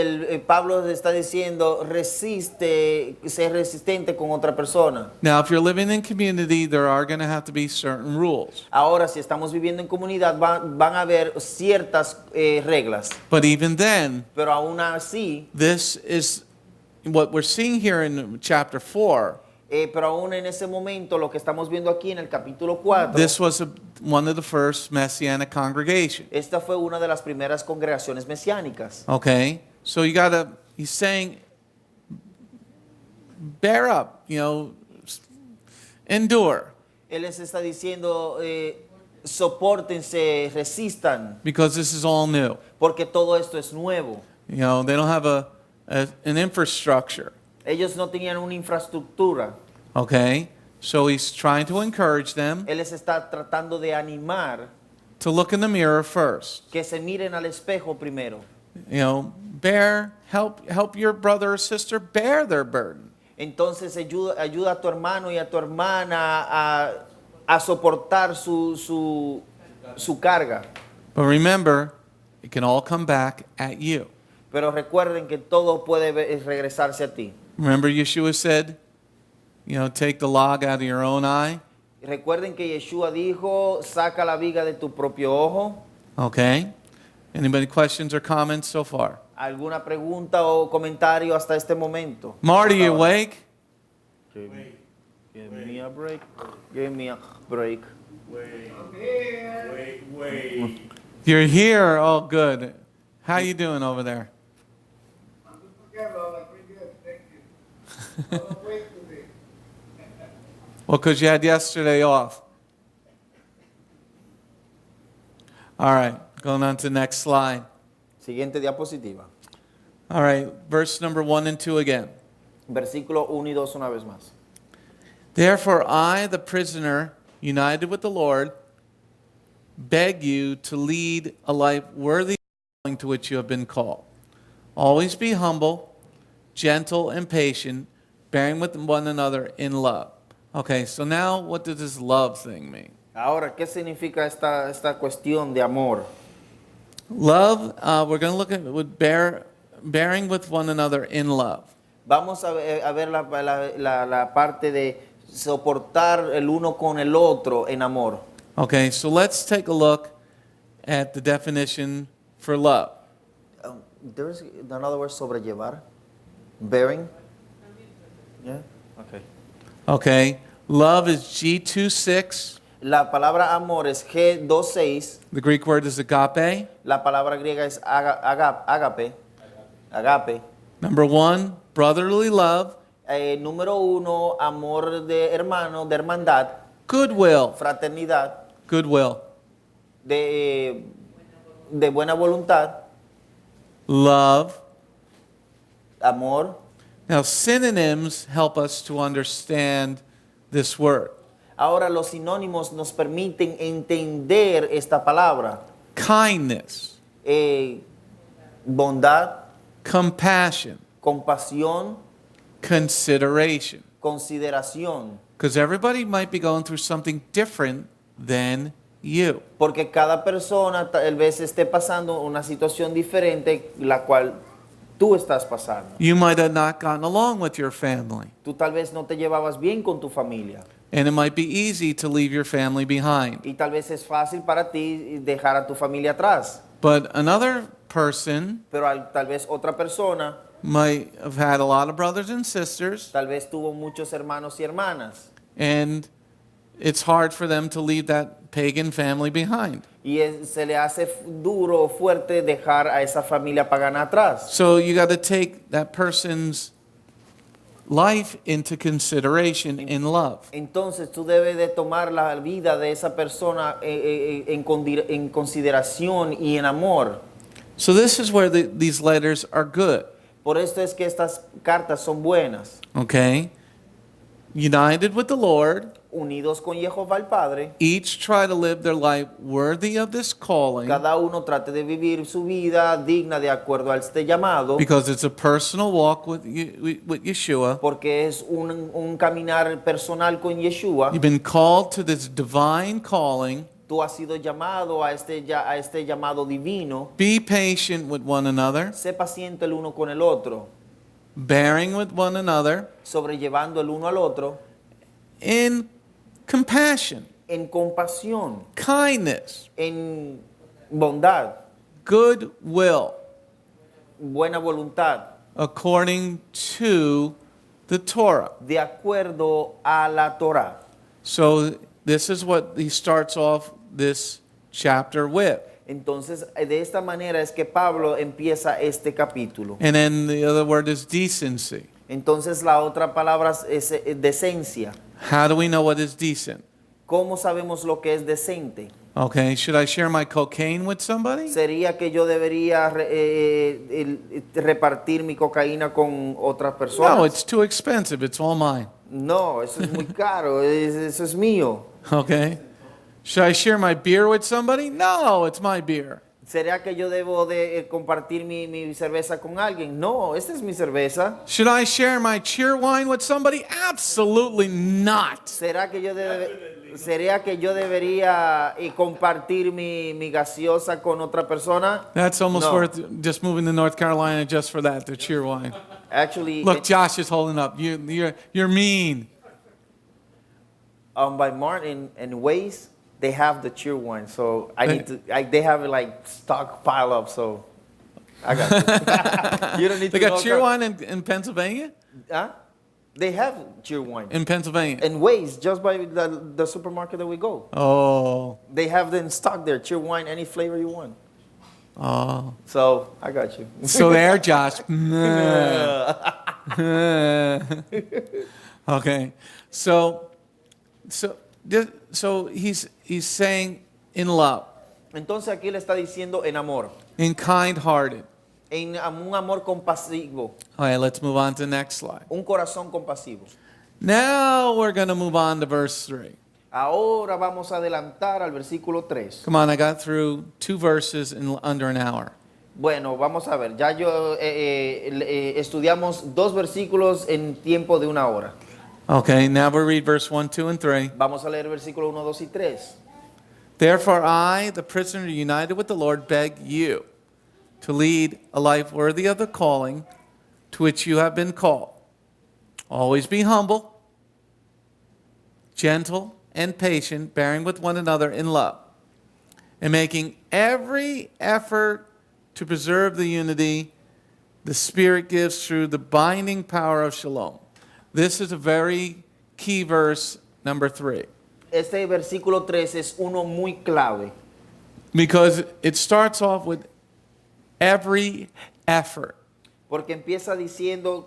Pablo está diciendo, resiste, sé resistente con otra persona. Now, if you're living in community, there are going to have to be certain rules. Ahora, si estamos viviendo en comunidad, van a haber ciertas reglas. But even then, Pero aún así, this is what we're seeing here in chapter 4. pero aún en ese momento, lo que estamos viendo aquí en el capítulo 4, This was one of the first Messianic congregations. esta fue una de las primeras congregaciones mesiánicas. Okay? So he's saying, bear up, endure. Él les está diciendo, sopórtense, resistan, Because this is all new. porque todo esto es nuevo. They don't have an infrastructure. Ellos no tenían una infraestructura. Okay? So he's trying to encourage them Él les está tratando de animar to look in the mirror first. que se miren al espejo primero. Help your brother or sister bear their burden. Entonces ayuda a tu hermano y a tu hermana a soportar su carga. But remember, it can all come back at you. Pero recuerden que todo puede regresarse a ti. Remember Yeshua said, take the log out of your own eye. Recuerden que Yeshua dijo, saca la viga de tu propio ojo. Okay? Anybody questions or comments so far? ¿Alguna pregunta o comentario hasta este momento? Marty, you awake? Give me a break. Give me a break. Wait. You're here. Oh, good. How you doing over there? Well, because you had yesterday off. All right, going on to the next slide. Siguiente diapositiva. All right, verse number 1 and 2 again. Versículo 1 y 2 una vez más. Therefore I, the prisoner, united with the Lord, beg you to lead a life worthy of the calling to which you have been called. Always be humble, gentle, and patient, bearing with one another in love. Okay, so now what does this love thing mean? Ahora, ¿qué significa esta cuestión de amor? Love, we're going to look at with bearing with one another in love. Vamos a ver la parte de soportar el uno con el otro en amor. Okay, so let's take a look at the definition for love. There's another word, sobrellevar. Bearing. Yeah, okay. Okay, love is G26. La palabra amor es G26. The Greek word is agape. La palabra griega es agape. Agape. Number 1, brotherly love. Número 1, amor de hermano, de hermandad. Goodwill. Fraternidad. Goodwill. De buena voluntad. Love. Amor. Now, synonyms help us to understand this word. Ahora los sinónimos nos permiten entender esta palabra. Kindness. Bondad, Compassion. compasión, Consideration. consideración. Because everybody might be going through something different than you. Porque cada persona tal vez esté pasando una situación diferente la cual tú estás pasando. You might have not gotten along with your family. Tú tal vez no te llevabas bien con tu familia. And it might be easy to leave your family behind. Y tal vez es fácil para ti dejar a tu familia atrás. But another person Pero tal vez otra persona might have had a lot of brothers and sisters, tal vez tuvo muchos hermanos y hermanas. and it's hard for them to leave that pagan family behind. Y se le hace duro o fuerte dejar a esa familia pagana atrás. So you got to take that person's life into consideration in love. Entonces tú debes de tomar la vida de esa persona en consideración y en amor. So this is where these letters are good. Por esto es que estas cartas son buenas. Okay? united with the Lord, unidos con Jehová el Padre, each try to live their life worthy of this calling, cada uno trate de vivir su vida digna de acuerdo a este llamado, because it's a personal walk with Yeshua. porque es un caminar personal con Yeshua. You've been called to this divine calling. Tú has sido llamado a este llamado divino. Be patient with one another, Sé paciente el uno con el otro, bearing with one another sobrellevando el uno al otro, in compassion, en compasión, kindness, en bondad, goodwill, buena voluntad, according to the Torah. de acuerdo a la Torah. So this is what he starts off this chapter with. Entonces, de esta manera es que Pablo empieza este capítulo. And then the other word is decency. Entonces, la otra palabra es decencia. How do we know what is decent? ¿Cómo sabemos lo que es decente? Okay, should I share my cocaine with somebody? ¿Sería que yo debería repartir mi cocaína con otras personas? No, it's too expensive. It's all mine. No, eso es muy caro, eso es mío. Okay. Should I share my beer with somebody? No, it's my beer. ¿Será que yo debo de compartir mi cerveza con alguien? No, esta es mi cerveza. Should I share my cheer wine with somebody? Absolutely not. ¿Será que yo debería compartir mi gaseosa con otra persona? That's almost No. worth just moving to North Carolina just for that, the cheer wine. Actually, Look, Josh is holding up. You're mean. by Martin and Waze, they have the cheer wine, so they have it like stockpile up, so I got you. You don't need They to got know cheer wine in Pennsylvania? Huh? They have cheer wine. In Pennsylvania. And Waze, just by the supermarket that we go. Oh. They have them in stock there, cheer wine, any flavor you want. Oh. So, I got you. So there, Josh. Okay. So he's saying in love, Entonces aquí le está diciendo en amor, in kind-hearted. en un amor compasivo, Okay, let's move on to the next slide. un corazón compasivo. Now we're going to move on to verse 3. Ahora vamos a adelantar al versículo 3. Come on, I got through 2 verses in under an hour. Bueno, vamos a ver, ya estudiamos 2 versículos en tiempo de 1 hora. Okay, now we'll read verse 1, 2, and 3. Vamos a leer versículo 1, 2 y 3. Therefore I, the prisoner united with the Lord, beg you to lead a life worthy of the calling to which you have been called. Always be humble, gentle, and patient, bearing with one another in love, and making every effort to preserve the unity the Spirit gives through the binding power of shalom. This is a very key verse, number 3. Este versículo 3 es uno muy clave, Because it starts off with every effort porque empieza diciendo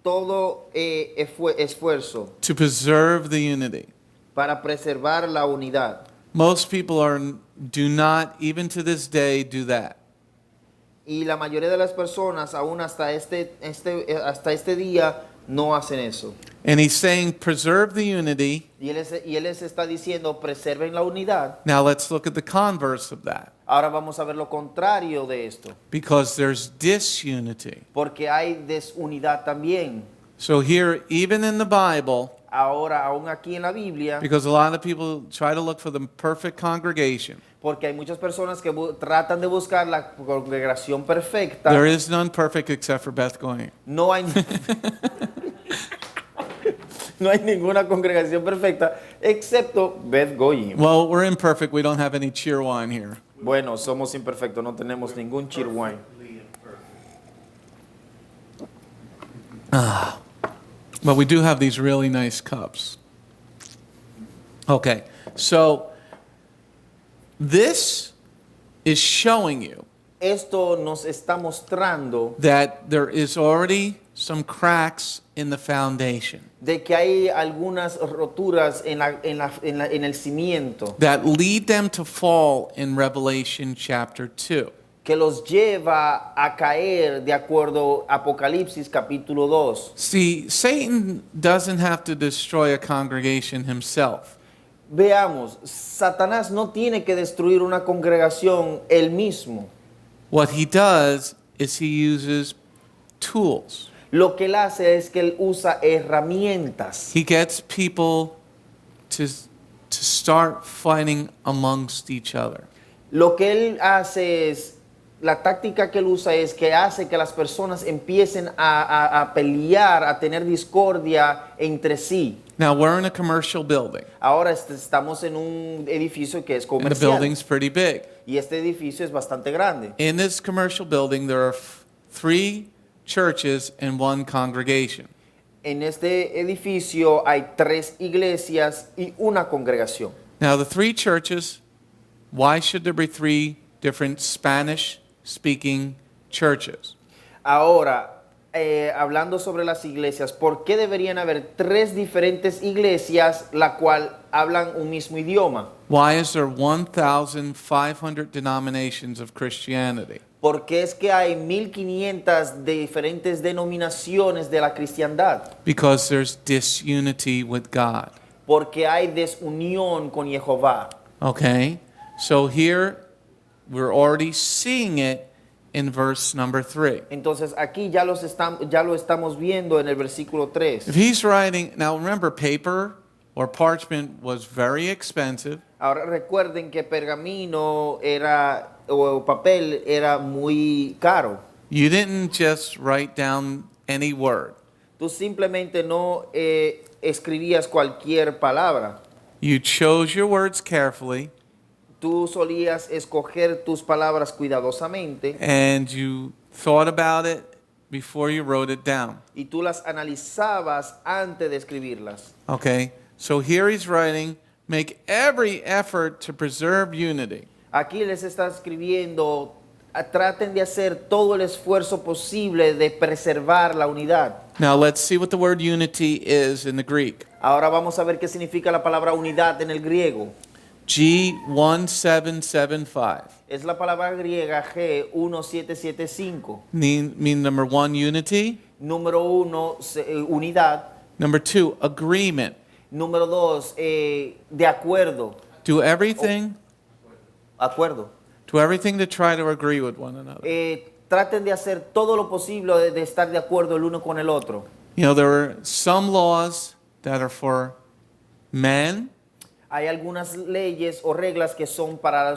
todo esfuerzo to preserve the unity. para preservar la unidad. Most people do not, even to this day, do that. Y la mayoría de las personas, aún hasta este día, no hacen eso. And he's saying, preserve the unity. Y él les está diciendo, preserven la unidad. Now let's look at the converse of that. Ahora vamos a ver lo contrario de esto, Because there's disunity. porque hay desunidad también. So here, even in the Bible, Ahora, aún aquí en la Biblia, because a lot of people try to look for the perfect congregation, porque hay muchas personas que tratan de buscar la congregación perfecta. there is none perfect except for Beth Goying. No hay, no hay ninguna congregación perfecta excepto Beth Goyim. Well, we're imperfect. We don't have any cheer wine here. Bueno, somos imperfectos, no tenemos ningún cheer wine. But we do have these really nice cups. Okay, so this is showing you Esto nos está mostrando that there is already some cracks in the foundation de que hay algunas roturas en el cimiento that lead them to fall in Revelation chapter 2. que los lleva a caer de acuerdo a Apocalipsis capítulo 2. See, Satan doesn't have to destroy a congregation himself. Veamos, Satanás no tiene que destruir una congregación él mismo. What he does is he uses tools. Lo que él hace es que él usa herramientas. He gets people to start fighting amongst each other. Lo que él hace es, la táctica que él usa es que hace que las personas empiecen a pelear, a tener discordia entre sí. Now, we're in a commercial building, Ahora estamos en un edificio que es and the comercial building's pretty big. y este edificio es bastante grande. In this commercial building, there are 3 churches and 1 congregation. En este edificio hay 3 iglesias y una congregación. Now, the 3 churches, why should there be 3 different Spanish-speaking churches? Ahora, hablando sobre las iglesias, ¿por qué deberían haber 3 diferentes iglesias la cual hablan un mismo idioma? Why is there 1,500 denominations of Christianity? Porque es que hay 1500 de diferentes denominaciones de la cristiandad. Because there's disunity with God. Porque hay desunión con Jehová. Okay? So here we're already seeing it in verse number 3. Entonces aquí ya lo estamos viendo en el versículo 3. If he's writing, now remember, paper or parchment was very expensive. Ahora recuerden que pergamino o papel era muy caro. You didn't just write down any word. Tú simplemente no escribías cualquier palabra. You chose your words carefully, Tú solías escoger tus palabras cuidadosamente and you thought about it before you wrote it down. y tú las analizabas antes de escribirlas. Okay? So here he's writing, make every effort to preserve unity. Aquí les está escribiendo, traten de hacer todo el esfuerzo posible de preservar la unidad. Now let's see what the word unity is in the Greek. Ahora vamos a ver qué significa la palabra unidad en el griego. G1775. Es la palabra griega G1775. Mean number 1, unity. Número 1, unidad. Number 2, agreement. Número 2, de acuerdo. Do everything Acuerdo. to try to agree with one another. Traten de hacer todo lo posible de estar de acuerdo el uno con el otro. You know, there are some laws that are for men, Hay algunas leyes o reglas que son para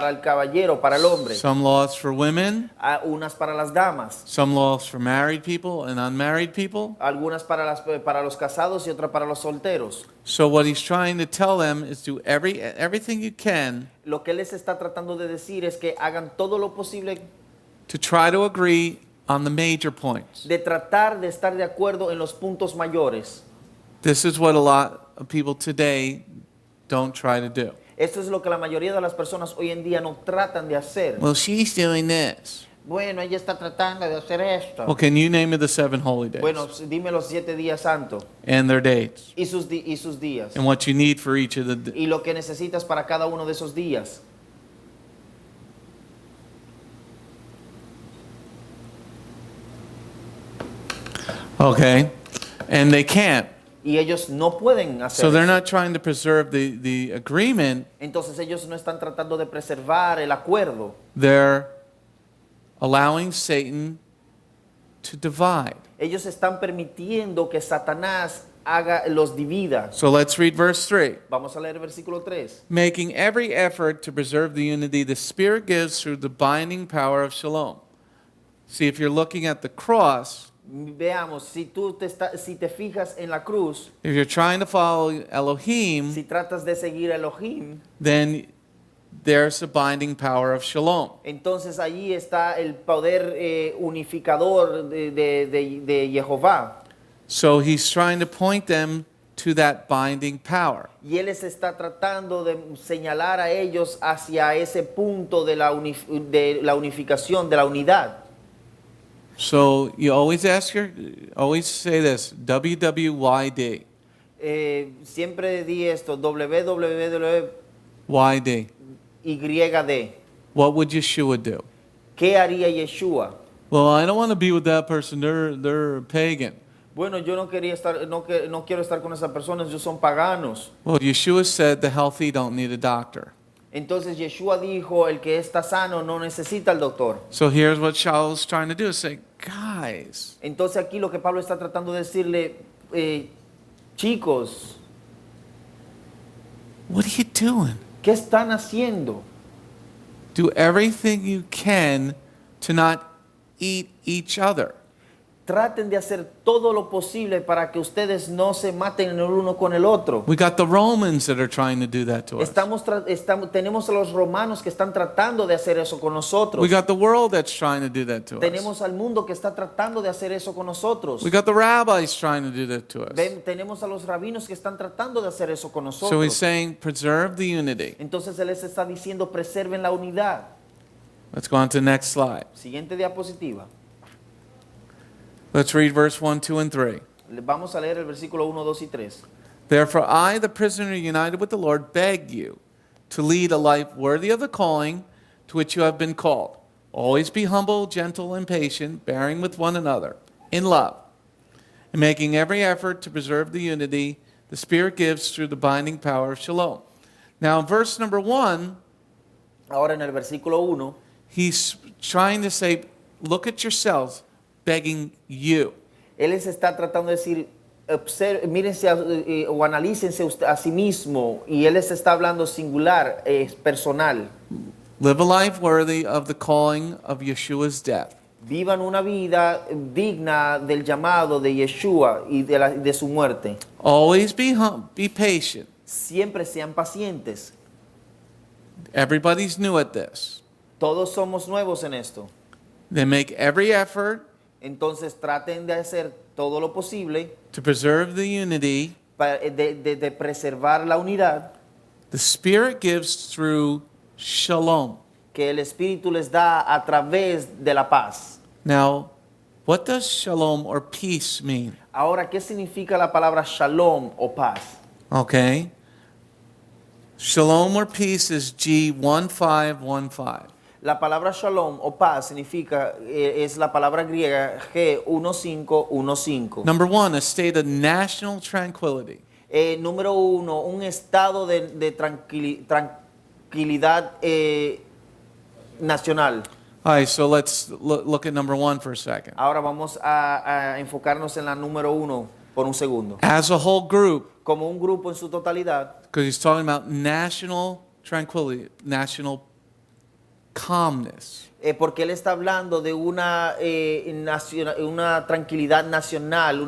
el caballero, para el hombre. some laws for women, Unas para las damas. some laws for married people and unmarried people. Algunas para los casados y otras para los solteros. So what he's trying to tell them is do everything you can Lo que él les está tratando de decir es que hagan todo lo posible to try to agree on the major points. de tratar de estar de acuerdo en los puntos mayores. This is what a lot of people today don't try to do. Esto es lo que la mayoría de las personas hoy en día no tratan de hacer. Well, she's doing this. Bueno, ella está tratando de hacer esto. Well, can you name me the 7 holy days Bueno, dime los 7 días santos and their dates y sus días. and what you need for each of the Y lo que necesitas para cada uno de esos días. Okay? And they can't. Y ellos no pueden hacer So they're eso. not trying to preserve the agreement. Entonces ellos no están tratando de preservar el acuerdo. They're allowing Satan to divide. Ellos están permitiendo que Satanás los divida. So let's read verse 3. Vamos a leer el versículo 3. Making every effort to preserve the unity the Spirit gives through the binding power of shalom. See, if you're looking at the cross, Veamos, si te fijas en la cruz, if you're trying to follow Elohim, si tratas de seguir a Elohim, then there's the binding power of shalom. entonces allí está el poder unificador de Jehová. So he's trying to point them to that binding power. Y él les está tratando de señalar a ellos hacia ese punto de la unificación, de la unidad. So you always always say this, WWYD. Siempre di esto, WWYD. YD. What What would Yeshua do? ¿Qué haría Yeshua? Well, I don't want to be with that person. They're a pagan. Bueno, yo no quería estar, no quiero estar con esas personas, ellos son paganos. Well, Yeshua said the healthy don't need a doctor. Entonces Yeshua dijo, el que está sano no necesita al doctor. So here's what Sha'ul's trying to do, is say, guys, Entonces aquí lo que Pablo está tratando de decirle, chicos, what are you doing? ¿qué están haciendo? Do everything you can to not eat each other. Traten de hacer todo lo posible para que ustedes no se maten el uno con el otro. We got the Romans that are trying to do that to us. Tenemos a los romanos que están tratando de hacer eso con nosotros. We got the world that's trying to do that to us. Tenemos al mundo que está tratando de hacer eso con nosotros. We got the rabbis trying to do that to us. Tenemos a los rabinos que están tratando de hacer eso con nosotros. So he's saying, preserve the unity. Entonces él les está diciendo, preserven la unidad. Let's go on to the next slide. Siguiente diapositiva. Let's read verse 1, 2, and 3. Vamos a leer el versículo 1, 2 y 3. Therefore I, the prisoner united with the Lord, beg you to lead a life worthy of the calling to which you have been called. Always be humble, gentle, and patient, bearing with one another in love, and making every effort to preserve the unity the Spirit gives through the binding power of shalom. Now in verse number 1, Ahora en el versículo 1, he's trying to say, look at yourselves, begging you. él les está tratando de decir, mírense o analícense a sí mismo, y él les está hablando singular, personal. Live a life worthy of the calling of Yeshua's death. Vivan una vida digna del llamado de Yeshua y de su muerte. Always be patient. Siempre sean pacientes. Everybody's new at this. Todos somos nuevos en esto. They make every effort Entonces traten de hacer todo lo posible to preserve the unity de preservar la unidad the Spirit gives through shalom. que el Espíritu les da a través de la paz. Now, what does shalom or peace mean? Ahora, ¿qué significa la palabra shalom o paz? Okay. Shalom or peace is G1515. La palabra shalom o paz significa, es la palabra griega G1515. Number 1, a state of national tranquility. Número 1, un estado de tranquilidad nacional. All right, so let's look at number 1 for a second. Ahora vamos a enfocarnos en la número 1 por un segundo. As a whole group, Como un grupo en su totalidad, because he's talking about national tranquility, national calmness. Porque él está hablando de una tranquilidad nacional,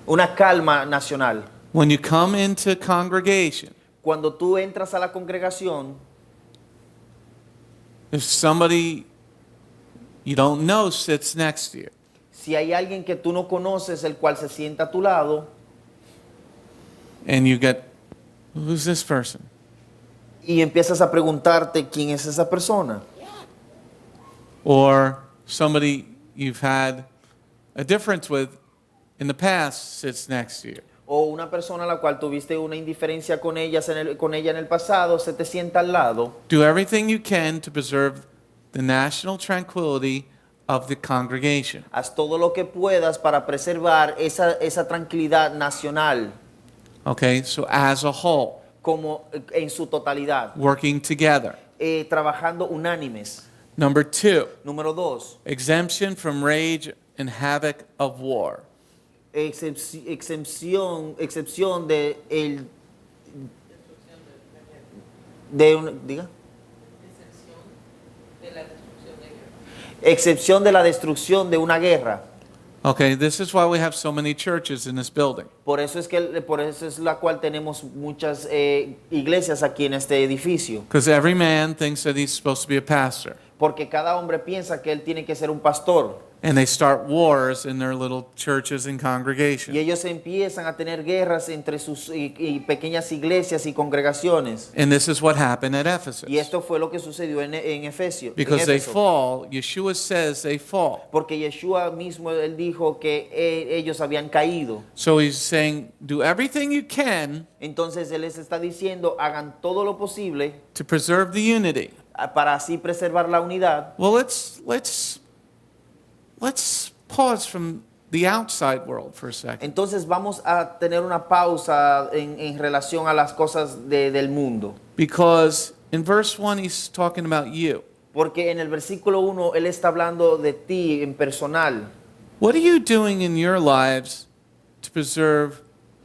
una calma nacional. When you come into congregation, Cuando tú entras a la congregación, if somebody you don't know sits next to you, si hay alguien que tú no conoces, el cual se sienta a tu lado, and you get, who's this person? y empiezas a preguntarte quién es esa persona, Or somebody you've had a difference with in the past sits next to you. o una persona a la cual tuviste una indiferencia con ella en el pasado, se te sienta al lado, Do everything you can to preserve the national tranquility of the congregation. haz todo lo que puedas para preservar esa tranquilidad nacional, Okay, so as a whole, como en su totalidad, working together. trabajando unánimes. Number 2, Número 2, exemption from rage and havoc of war. excepción excepción de la destrucción de una guerra. Okay, this is why we have so many churches in this building. Por eso es la cual tenemos muchas iglesias aquí en este edificio. Because every man thinks that he's supposed to be a pastor. Porque cada hombre piensa que él tiene que ser un pastor. And they start wars in their little churches and Y congregations. ellos empiezan a tener guerras entre sus y pequeñas iglesias y congregaciones. And this is what happened at Ephesus. Y esto fue lo que sucedió en Efesio. Because they Éfeso. fall, Yeshua says they fall. Porque Yeshua mismo, él dijo que ellos habían caído. So he's saying, do everything you can Entonces él les está diciendo, hagan todo lo posible to preserve the unity para así preservar la unidad. Well, let's pause from the outside world for a second. Entonces vamos a tener una pausa en relación a las cosas del mundo. Because in verse 1, he's talking about you. Porque en el versículo 1 él está hablando de ti en personal. What are you doing in your lives to preserve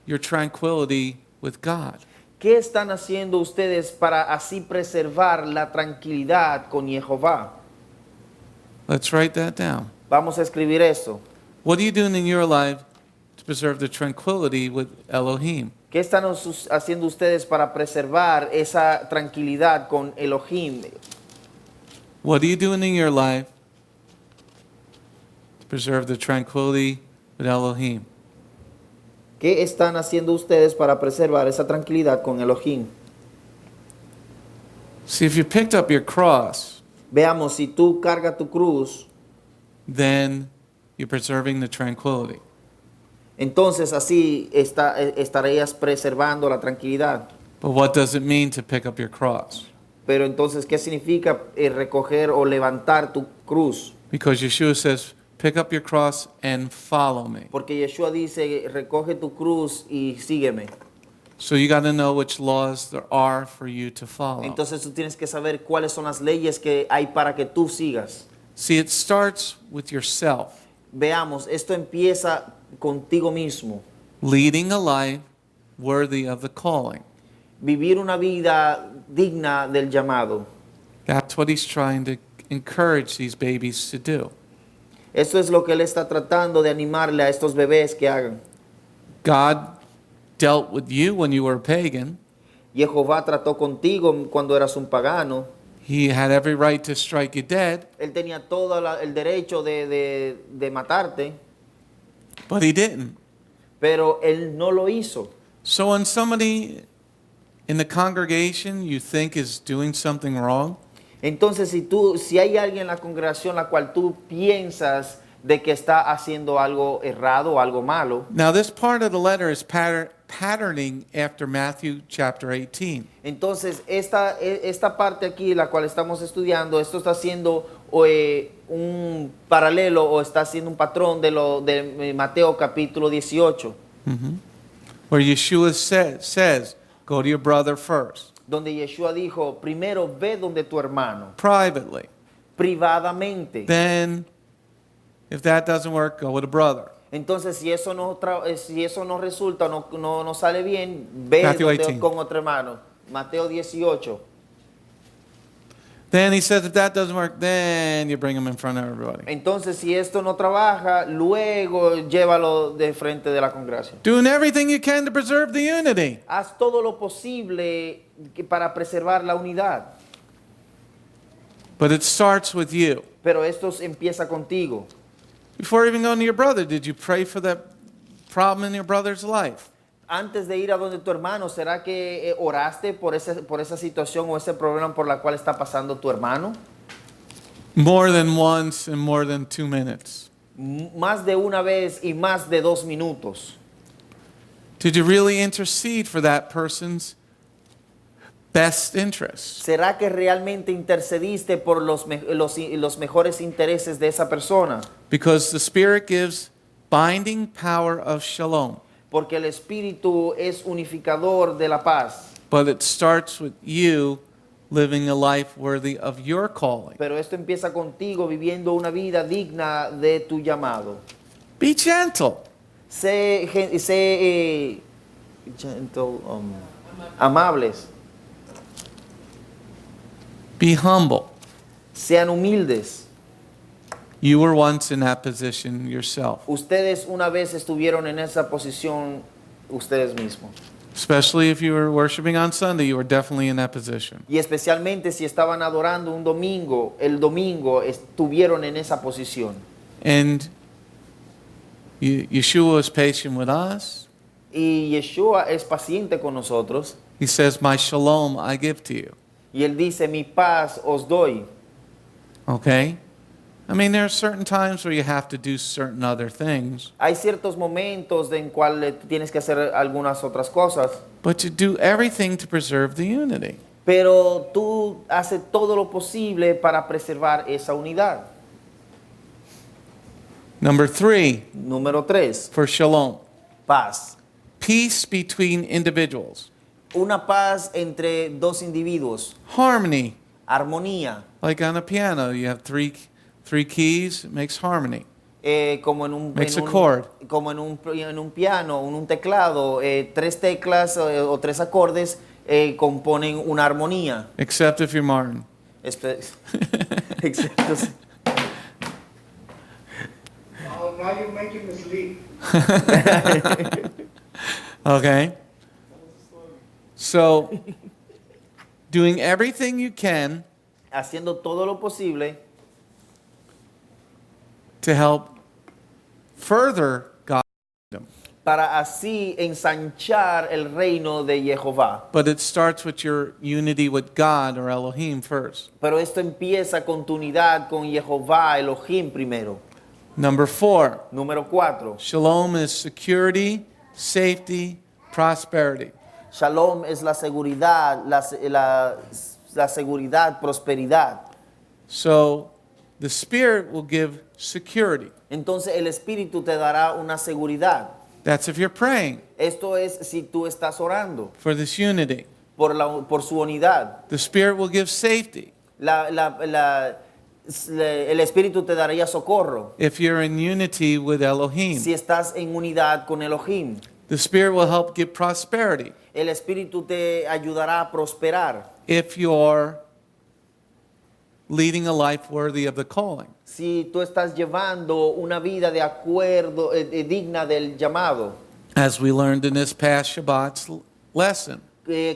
your tranquility with God? ¿Qué están haciendo ustedes para así preservar la tranquilidad con Jehová? Let's write that down. Vamos a escribir eso. What are you doing in your life to preserve the tranquility with Elohim? ¿Qué están haciendo ustedes para preservar esa tranquilidad con Elohim? What are you doing in your life to preserve the tranquility with Elohim? ¿Qué están haciendo ustedes para preservar esa tranquilidad con Elohim? See, if you picked up your cross, Veamos, si tú cargas tu cruz, then you're preserving the tranquility. entonces así estarías preservando la tranquilidad. But what does it mean to pick up your cross? Pero entonces, ¿qué significa recoger o levantar tu cruz? Because Yeshua says, pick up your cross and follow me. Porque Yeshua dice, recoge tu cruz y sígueme. So you got to know which laws there are for you to follow. Entonces tú tienes que saber cuáles son las leyes que hay para que tú sigas. See, it starts with yourself, Veamos, esto empieza contigo mismo. leading a life worthy of the calling. Vivir una vida digna del llamado. That's what he's trying to encourage these babies to do. Esto es lo que él está tratando de animarle a estos bebés que hagan. God dealt with you when you were a pagan. Jehová trató contigo cuando eras un pagano. He had every right to strike you dead, Él tenía todo el derecho de matarte, but he didn't. pero él no lo hizo. So when somebody in the congregation you think is doing something wrong, Entonces, si hay alguien en la congregación la cual tú piensas de que está haciendo algo errado o algo malo, now this part of the letter is patterning after Matthew chapter 18. entonces esta parte aquí, la cual estamos estudiando, esto está haciendo un paralelo o está haciendo un patrón de Mateo capítulo 18, Where Yeshua says, go to your brother first, donde Yeshua dijo, primero ve donde tu hermano, privately. privadamente. Then, if that doesn't work, go with a brother. Entonces, si eso no resulta, no sale bien, ve Matthew donde- 18. con otro hermano. Mateo 18. Then he says, if that doesn't work, then you bring him in front of everybody. Entonces, si esto no trabaja, luego llévalo de frente de la congregación. Doing everything you can to preserve the unity. Haz todo lo posible para preservar la unidad. But it starts with you. Pero esto empieza contigo. Before even going to your brother, did you pray for that problem in your brother's life? Antes de ir a donde tu hermano, ¿será que oraste por esa situación o ese problema por la cual está pasando tu hermano? More than once and more than 2 minutes. Más de una vez y más de 2 minutos. Did you really intercede for that person's best interests? ¿Será que realmente intercediste por los mejores intereses de esa persona? Because the Spirit gives binding power of shalom. Porque el Espíritu es unificador de la paz. But it starts with you living a life worthy of your calling. Pero esto empieza contigo viviendo una vida digna de tu llamado. Be gentle. Sé gentle, amables. Be humble. Sean humildes. You were once in that position yourself, Ustedes una vez estuvieron en esa posición ustedes mismos. especially if you were worshiping on Sunday. You were definitely in that position. Y especialmente si estaban adorando un domingo, el domingo estuvieron en esa posición. And Yeshua is patient with us. Y Yeshua es paciente con nosotros. He says, my shalom I give to you. Y él dice, mi paz os doy. Okay? I mean, there are certain times where you have to do certain other things, Hay ciertos momentos en cuales tienes que hacer algunas otras cosas, but you do everything to preserve the unity. pero tú haces todo lo posible para preservar esa unidad. Number 3, Número 3, for shalom. paz. Peace between individuals. Una paz entre dos individuos. Harmony. Armonía. Like on a piano, you have three keys, it makes harmony. Como en un, Makes a chord. como en un piano, en un teclado, 3 teclas o 3 acordes componen una armonía. Except if you're Martin. Excepto si- Oh, now you're making me sleep. Okay? So, doing everything you can haciendo todo lo posible to help further God's kingdom. para así ensanchar el reino de Jehová. But it starts with your unity with God or Elohim first. Pero esto empieza con tu unidad con Jehová, Elohim primero. Number 4, Número 4. shalom is security, safety, prosperity. Shalom es la seguridad, la seguridad, prosperidad. So, the Spirit will give security. Entonces el Espíritu te dará una seguridad. That's if you're praying Esto es si tú estás orando for this unity. por su unidad. The Spirit will give safety El Espíritu te daría socorro if you're in unity with Elohim. si estás en unidad con Elohim. The Spirit will help give prosperity El Espíritu te ayudará a prosperar if you're leading a life worthy of the calling. si tú estás llevando una vida de acuerdo, digna del llamado. As we learned in this past Shabbat's lesson.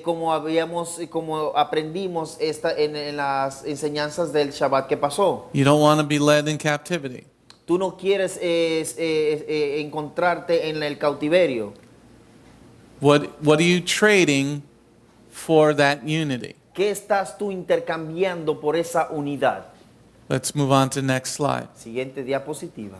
Como aprendimos en las enseñanzas del Shabbat que pasó. You don't want to be led in captivity. Tú no quieres encontrarte en el cautiverio. What are you trading for that unity? ¿Qué estás tú intercambiando por esa unidad? Let's move on to the next slide. Siguiente diapositiva.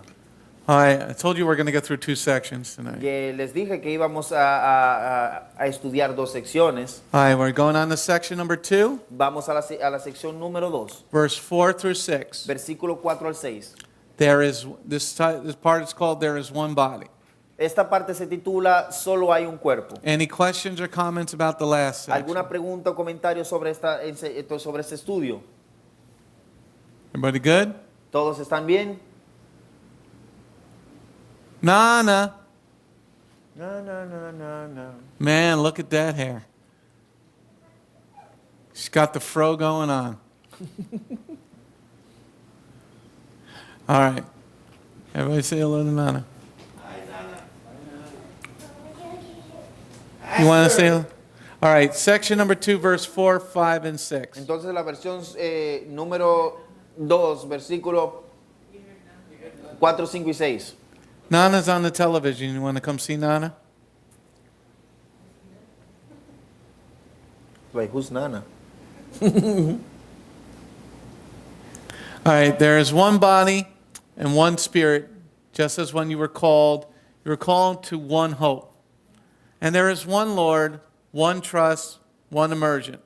All right, I told you we're going to go through 2 sections tonight. Que les dije que íbamos a estudiar 2 secciones. All right, we're going on to section number 2, Vamos a la sección número 2, verse 4 through 6. versículo 4 al 6. This part is called There is One Body. Esta parte se titula Solo hay un cuerpo. Any questions or comments about the last section? ¿Alguna pregunta o comentario sobre este estudio? Everybody good? ¿Todos están bien? Nana. No. Man, look at that hair. She's got the fro going on. All right. Everybody say hello to Nana. You want to say hello? All right. Section number 2, verse 4, 5, and 6. Entonces la versión número 2, versículo 4, 5 y 6. Nana's on the television. You want to come see Nana? Wait, who's Nana? All right. There is one body and one spirit, just as when you were called to one hope. And there is one Lord, one trust, one immersion,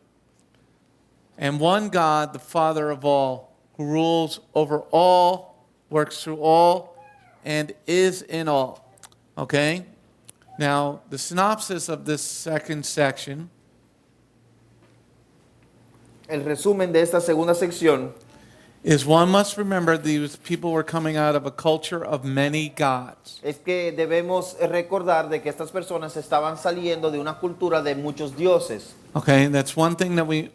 and one God, the Father of all, who rules over all, works through all, and is in all. Okay? Now, the synopsis of this second section El resumen de esta segunda sección is one must remember these people were coming out of a culture of many gods. es que debemos recordar de que estas personas estaban saliendo de una cultura de muchos dioses. Okay? That's one thing that we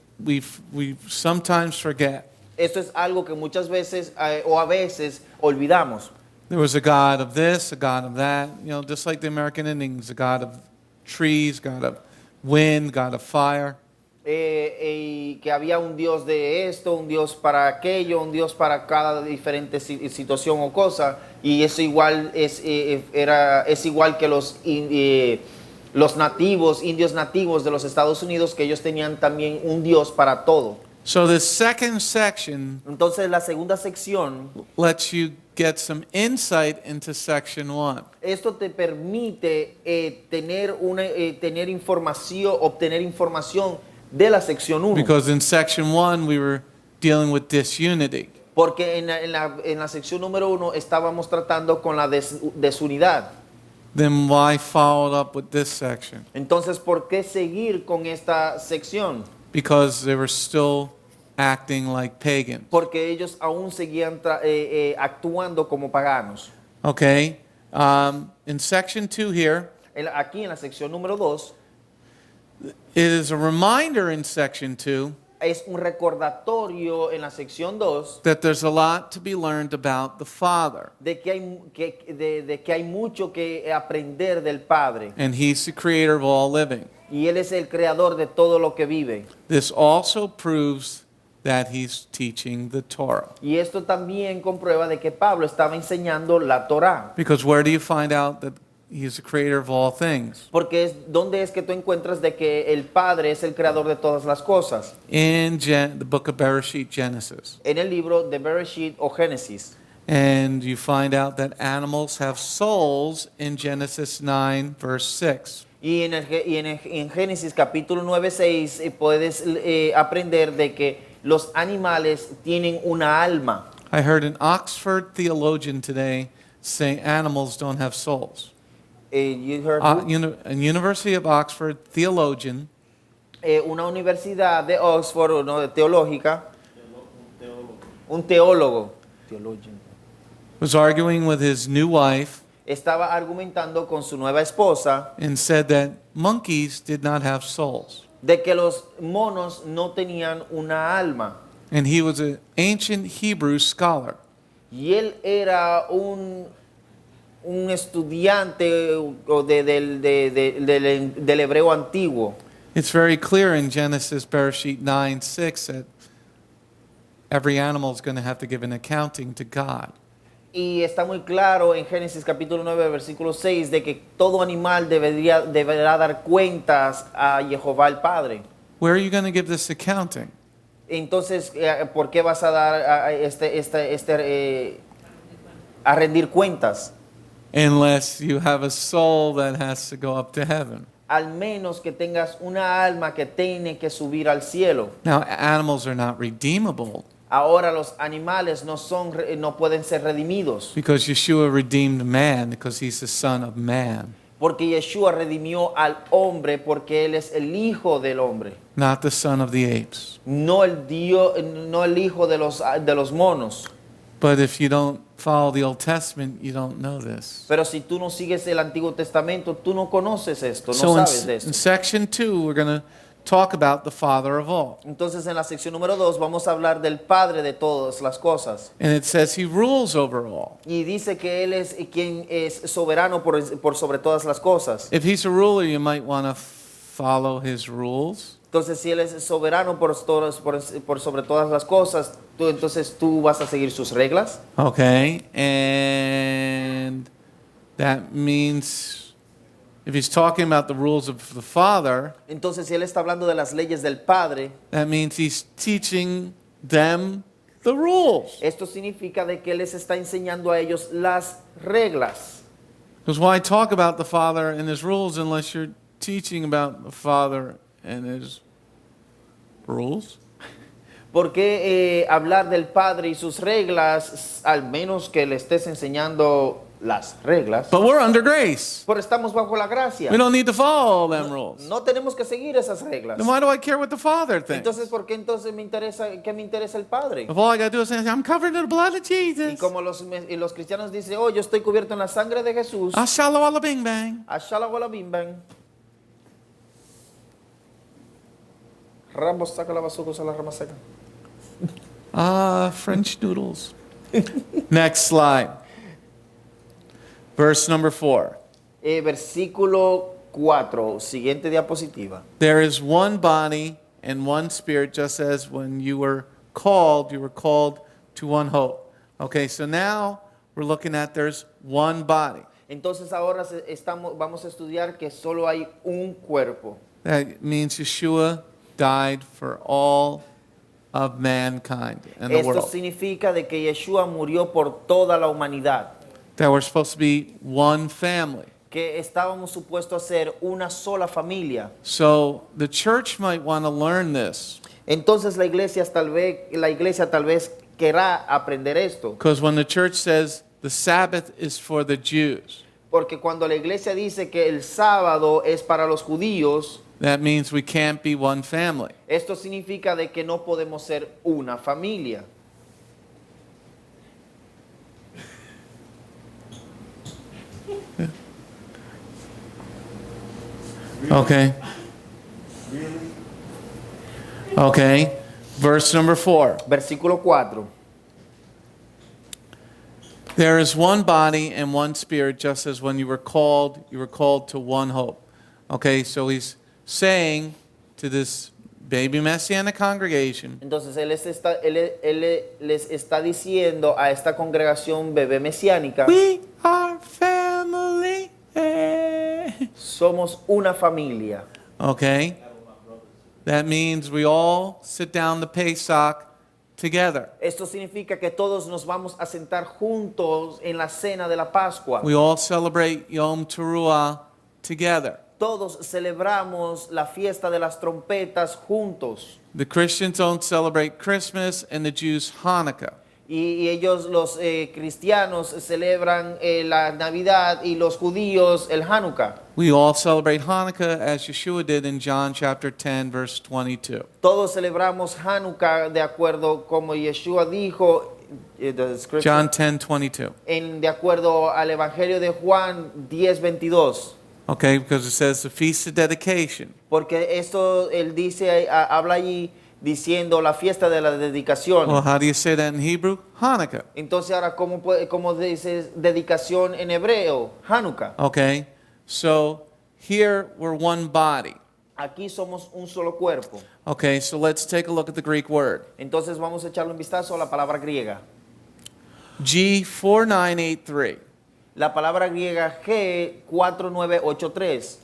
sometimes forget. Esto es algo que muchas veces o a veces olvidamos. There was a god of this, a god of that, just like the American Indians, a god of trees, god of wind, god of fire. Y que había un Dios de esto, un Dios para aquello, un Dios para cada diferente situación o cosa, y eso igual es igual que los indios nativos de los Estados Unidos, que ellos tenían también un Dios para todo. So the second section Entonces la segunda sección, lets you get some insight into section 1. esto te permite obtener información de la sección 1. Because in section 1 we were dealing with disunity. Porque en la sección número 1 estábamos tratando con la desunidad. Then why follow it up with this section? Entonces, ¿por qué seguir con esta sección? Because they were still acting like pagans. Porque ellos aún seguían actuando como paganos. Okay, in section 2 here, Aquí en la sección número 2 it is a reminder in section 2 es un recordatorio en la sección 2 that there's a lot to be learned about the Father. de que hay mucho que aprender del Padre. And He's the creator of all living. Y Él es el creador de todo lo que vive. This also proves that He's teaching the Torah. Y esto también comprueba de que Pablo estaba enseñando la Torá. Because where do you find out that He's the creator of all things? Porque ¿dónde es que tú encuentras de que el Padre es el creador de todas las cosas? In the book of Bereshit, Genesis. En el libro de Bereshit o Génesis. And you find out that animals have souls in Genesis 9, verse 6. Y en Génesis capítulo 9, 6 puedes aprender de que los animales tienen una alma. I heard an Oxford theologian today say animals don't have souls. You heard who? A University of Oxford theologian Una universidad de Oxford, no, teológica, un teólogo, theologian, was arguing with his new wife estaba argumentando con su nueva esposa and said that monkeys did not have souls. de que los monos no tenían una alma. And he was an ancient Hebrew scholar. Y él era un estudiante del hebreo antiguo. It's very clear in Genesis Bereshit 9:6 that every animal is going to have to give an accounting to God. Y está muy claro en Génesis capítulo 9, versículo 6, de que todo animal deberá dar cuentas a Jehová el Padre. Where are you going to give this accounting? Entonces, ¿por qué vas a dar a rendir cuentas? Unless you have a soul that has to go up to heaven. Al menos que tengas una alma que tiene que subir al cielo. Now, animals are not redeemable Ahora los animales no pueden ser redimidos. because Yeshua redeemed man because he's the son of man, Porque Yeshua redimió al hombre porque él es el hijo del hombre. not the son of the apes. No el hijo de los monos. But if you don't follow the Old Testament, you don't know this. Pero si tú no sigues el Antiguo Testamento, tú no conoces esto, no So sabes de in esto. section 2, we're going to talk about the Father of all. Entonces en la sección número 2 vamos a hablar del Padre de todas las cosas. And it says he rules over all. Y dice que Él es quien es soberano por sobre todas las cosas. If he's a ruler, you might want to follow his rules. Entonces si Él es soberano por sobre todas las cosas, entonces tú vas a seguir sus reglas. Okay, and that means if he's talking about the rules of the Father, Entonces si Él está hablando de las leyes del Padre, that means he's teaching them the rules. esto significa de que Él les está enseñando a ellos las reglas. Because why talk about the Father and his rules unless you're teaching about the Father and his rules? ¿Por qué hablar del Padre y sus reglas, al menos que le estés enseñando las reglas? But we're under grace. Pero estamos bajo la gracia. We don't need to follow them rules. No tenemos que seguir esas reglas. Then why do I care what the Father thinks? Entonces, ¿por qué entonces qué me interesa el Padre? If all I got to do is say, I'm covered in the blood of Y Jesus. como los cristianos dicen, oh, yo estoy cubierto en la sangre de Jesús. Ashala wala bing bang. Ashala wala bim bam. Ramos saca la basura, usa la rama seca. French noodles. Next slide. Verse number 4. Versículo 4, siguiente diapositiva. There is one body and one spirit, just as when you were called to one hope. Okay, so now we're looking at there's one body. Entonces ahora vamos a estudiar que solo hay un cuerpo. That means Yeshua died for all of mankind and the Esto world. significa de que Yeshua murió por toda la humanidad. That we're supposed to be one family. que estábamos supuestos a ser una sola familia. So the church might want to learn this. Entonces la iglesia tal vez querrá aprender esto. Because when the church says the Sabbath is for the Jews, Porque cuando la iglesia dice que el sábado es para los judíos, that means we can't be one family. esto significa de que no podemos ser una familia. Okay. Okay. Verse number 4. Versículo 4. There is one body and one spirit, just as when you were called to one hope. Okay, so he's saying to this baby Messianic congregation, Entonces él les está diciendo a esta congregación bebé mesiánica, we are family. somos una familia. Okay? That means we all sit down the Pesach together. Esto significa que todos nos vamos a sentar juntos en la cena de la Pascua. We all celebrate Yom Teruah together. Todos celebramos la fiesta de las trompetas juntos. The Christians don't celebrate Christmas and the Jews Hanukkah. Y ellos, los cristianos, celebran la Navidad y los judíos el Hanukkah. We all celebrate Hanukkah as Yeshua did in John chapter 10 verse 22. Todos celebramos Hanukkah de acuerdo como Yeshua dijo, John 10:22. de acuerdo al Evangelio de Juan 10:22. Okay, because it says the feast of dedication. Porque esto él dice, habla allí diciendo la fiesta de la dedicación. Well, how do you say that in Hebrew? Hanukkah. Entonces ahora, ¿cómo dices dedicación en hebreo? Hanukkah. Okay, so here we're one body. Aquí somos un solo cuerpo. Okay, so let's take a look at the Greek word. Entonces vamos a echarle un vistazo a la palabra griega. G4983. La palabra griega G4983.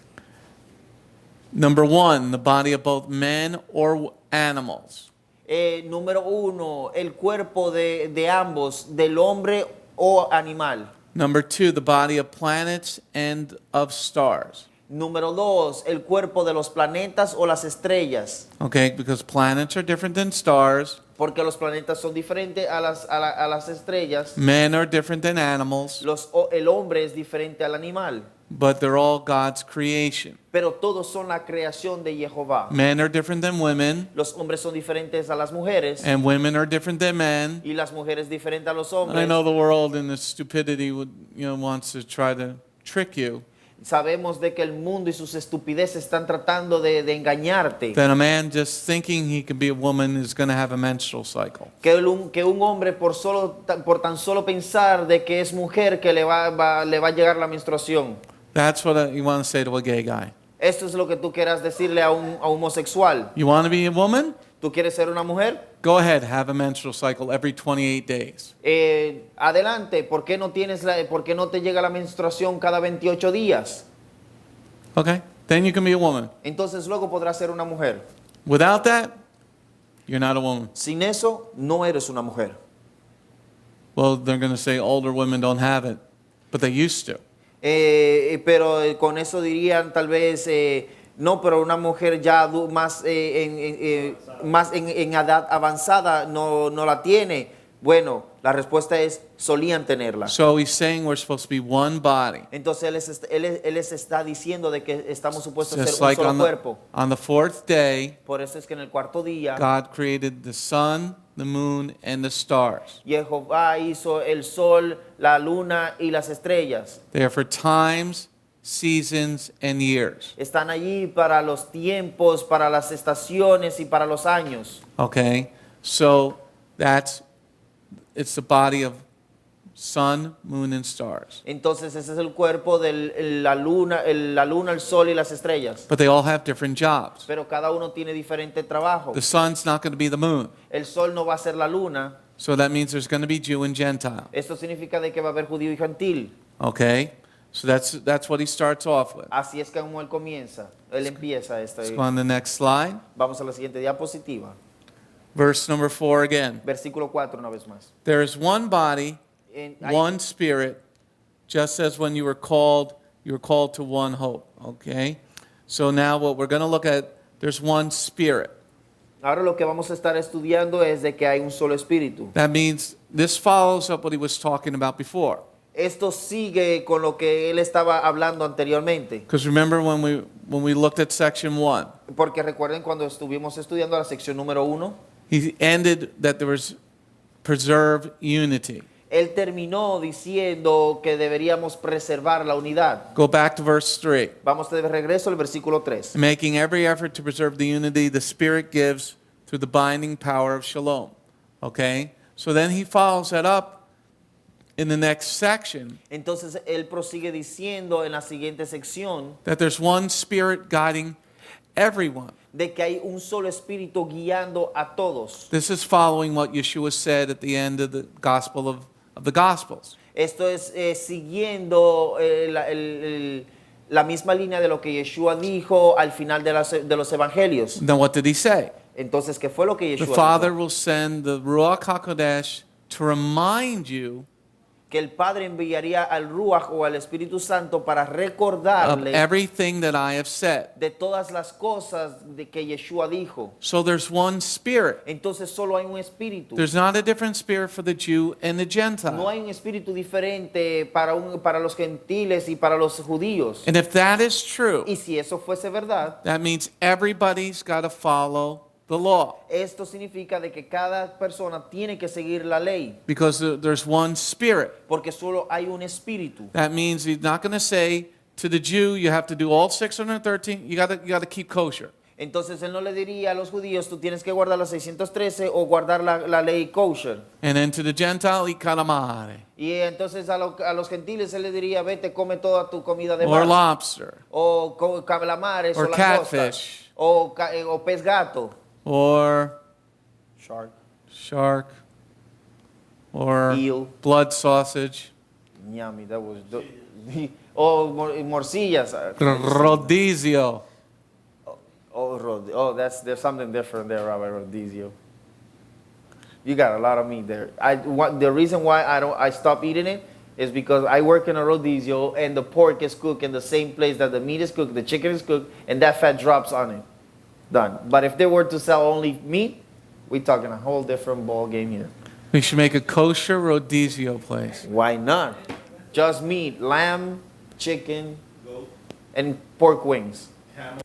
Number 1, the body of both men or animals. Número 1, el cuerpo de ambos, del hombre o animal. Number 2, the body of planets and of stars. Número 2, el cuerpo de los planetas o las estrellas. Okay, because planets are different than stars. Porque los planetas son diferentes a las estrellas. Men are different than animals. El hombre es diferente al animal. But they're all God's creation. Pero todos son la creación de Jehová. Men are different than women. Los hombres son diferentes a las mujeres. And women are different than men. Y las mujeres diferentes a los hombres. I know the world in its stupidity wants to try to trick you. Sabemos de que el mundo y sus estupideces están tratando de engañarte. That a man just thinking he can be a woman is going to have a menstrual cycle. Que un hombre por tan solo pensar de que es mujer que le va a llegar la menstruación. That's what you want to say to a gay guy. Esto es lo que tú quieras decirle a un homosexual. You want to be a woman? ¿Tú quieres ser una mujer? Go ahead, have a menstrual cycle every 28 days. Adelante, ¿por qué no te llega la menstruación cada 28 días? Okay? Then you can be a woman. Entonces luego podrás ser una mujer. Without that, you're not a woman. Sin eso, no eres una mujer. Well, they're going to say older women don't have it, but they used to. Pero con eso dirían tal vez, no, pero una mujer ya más en edad avanzada no la tiene. Bueno, la respuesta es, solían tenerla. So he's saying we're supposed to be one body. Entonces él les está diciendo de que estamos supuestos a Just ser un like solo cuerpo. on the fourth day, Por eso es que en el cuarto día, God created the sun, the moon, and the stars. Jehová hizo el sol, la luna y las estrellas. They are for times, seasons, and years. Están allí para los tiempos, para las estaciones y para los años. Okay? So it's the body of sun, moon, and stars. Entonces ese es el cuerpo de la luna, el sol y las estrellas. But they all have different jobs. Pero cada uno tiene diferente trabajo. The sun's not going to be the moon. El sol no va a ser la luna. So that means there's going to be Jew and Gentile. Esto significa de que va a haber judío y gentil. Okay? So that's what he starts off with. Así es como él empieza esta. Let's go on the next slide. Vamos a la siguiente diapositiva. Verse number 4 again. Versículo 4 una vez más. There is one body, Hay one spirit, just as when you were called you were called to one hope. Okay? So now what we're going to look at, there's one Spirit. Ahora lo que vamos a estar estudiando es de que hay un solo espíritu. That means this follows up what he was talking about before. Esto sigue con lo que él estaba hablando anteriormente. Because remember when we looked at section 1, Porque recuerden cuando estuvimos estudiando la sección número 1, he ended that there was preserved unity. él terminó diciendo que deberíamos preservar la unidad. Go back to verse 3. Vamos de regreso al versículo 3. Making every effort to preserve the unity the Spirit gives through the binding power of shalom. Okay? So then he follows that up in the next section, Entonces él prosigue diciendo en la siguiente sección that there's one Spirit guiding everyone. de que hay un solo espíritu guiando a todos. This is following what Yeshua said at the end of the Gospel of the Gospels. Esto es siguiendo la misma línea de lo que Yeshua dijo al final de los evangelios. Then what did he say? Entonces, ¿qué fue lo que The Yeshua Father dijo? will send the Ruach HaKodesh to remind you Que el Padre enviaría al Ruach o al Espíritu Santo para of recordarle everything that I have said. de todas las cosas de que Yeshua dijo. So there's one Spirit. Entonces solo hay un espíritu. There's not a different Spirit for the Jew and the No Gentile. hay un espíritu diferente para los gentiles y para los judíos. And if that is true, Y si eso fuese verdad, that means everybody's got to follow the law. esto significa de que cada persona tiene que seguir la ley, Because there's one Spirit. porque solo hay un espíritu. That means he's not going to say to the Jew, you have to do all 613, you got to keep kosher. Entonces él no le diría a los judíos, tú tienes que guardar la 613 o guardar la ley kosher. And then to the Gentile, eat calamari, Y entonces a los gentiles él le diría, vete, come toda tu comida de or mar. lobster, O calamares or o langostas. catfish, O pez gato. or Shark. shark, or Eel. blood sausage, Yummy, that was... O morcillas. rodizio. There's something different there, Rabbi Rodizio. You got a lot of meat there. The reason why I stopped eating it is because I work in a rodizio and the pork is cooked in the same place that the meat is cooked, the chicken is cooked, and that fat drops on it. Done. But if they were to sell only meat, we're talking a whole different ball game here. We should make a kosher rodizio place. Why not? Just meat, lamb, chicken, Goat, and pork wings. camel,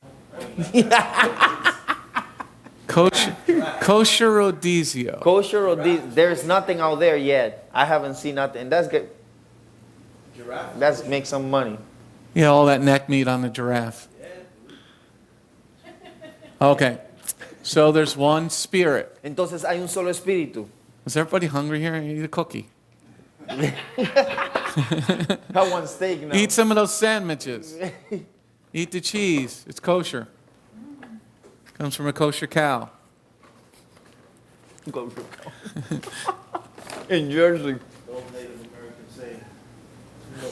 Kosher rodizio. Kosher rodizio. There's nothing out there yet. I haven't seen nothing. That's good. giraffe. That's make some money. Yeah, all that neck meat on the giraffe. Okay, so there's one Spirit. Entonces hay un solo espíritu. Is everybody hungry here? Eat a cookie. I want steak now. Eat some of those sandwiches. Eat the cheese. It's kosher. Comes from a kosher cow. In Jersey. The old Native Americans say.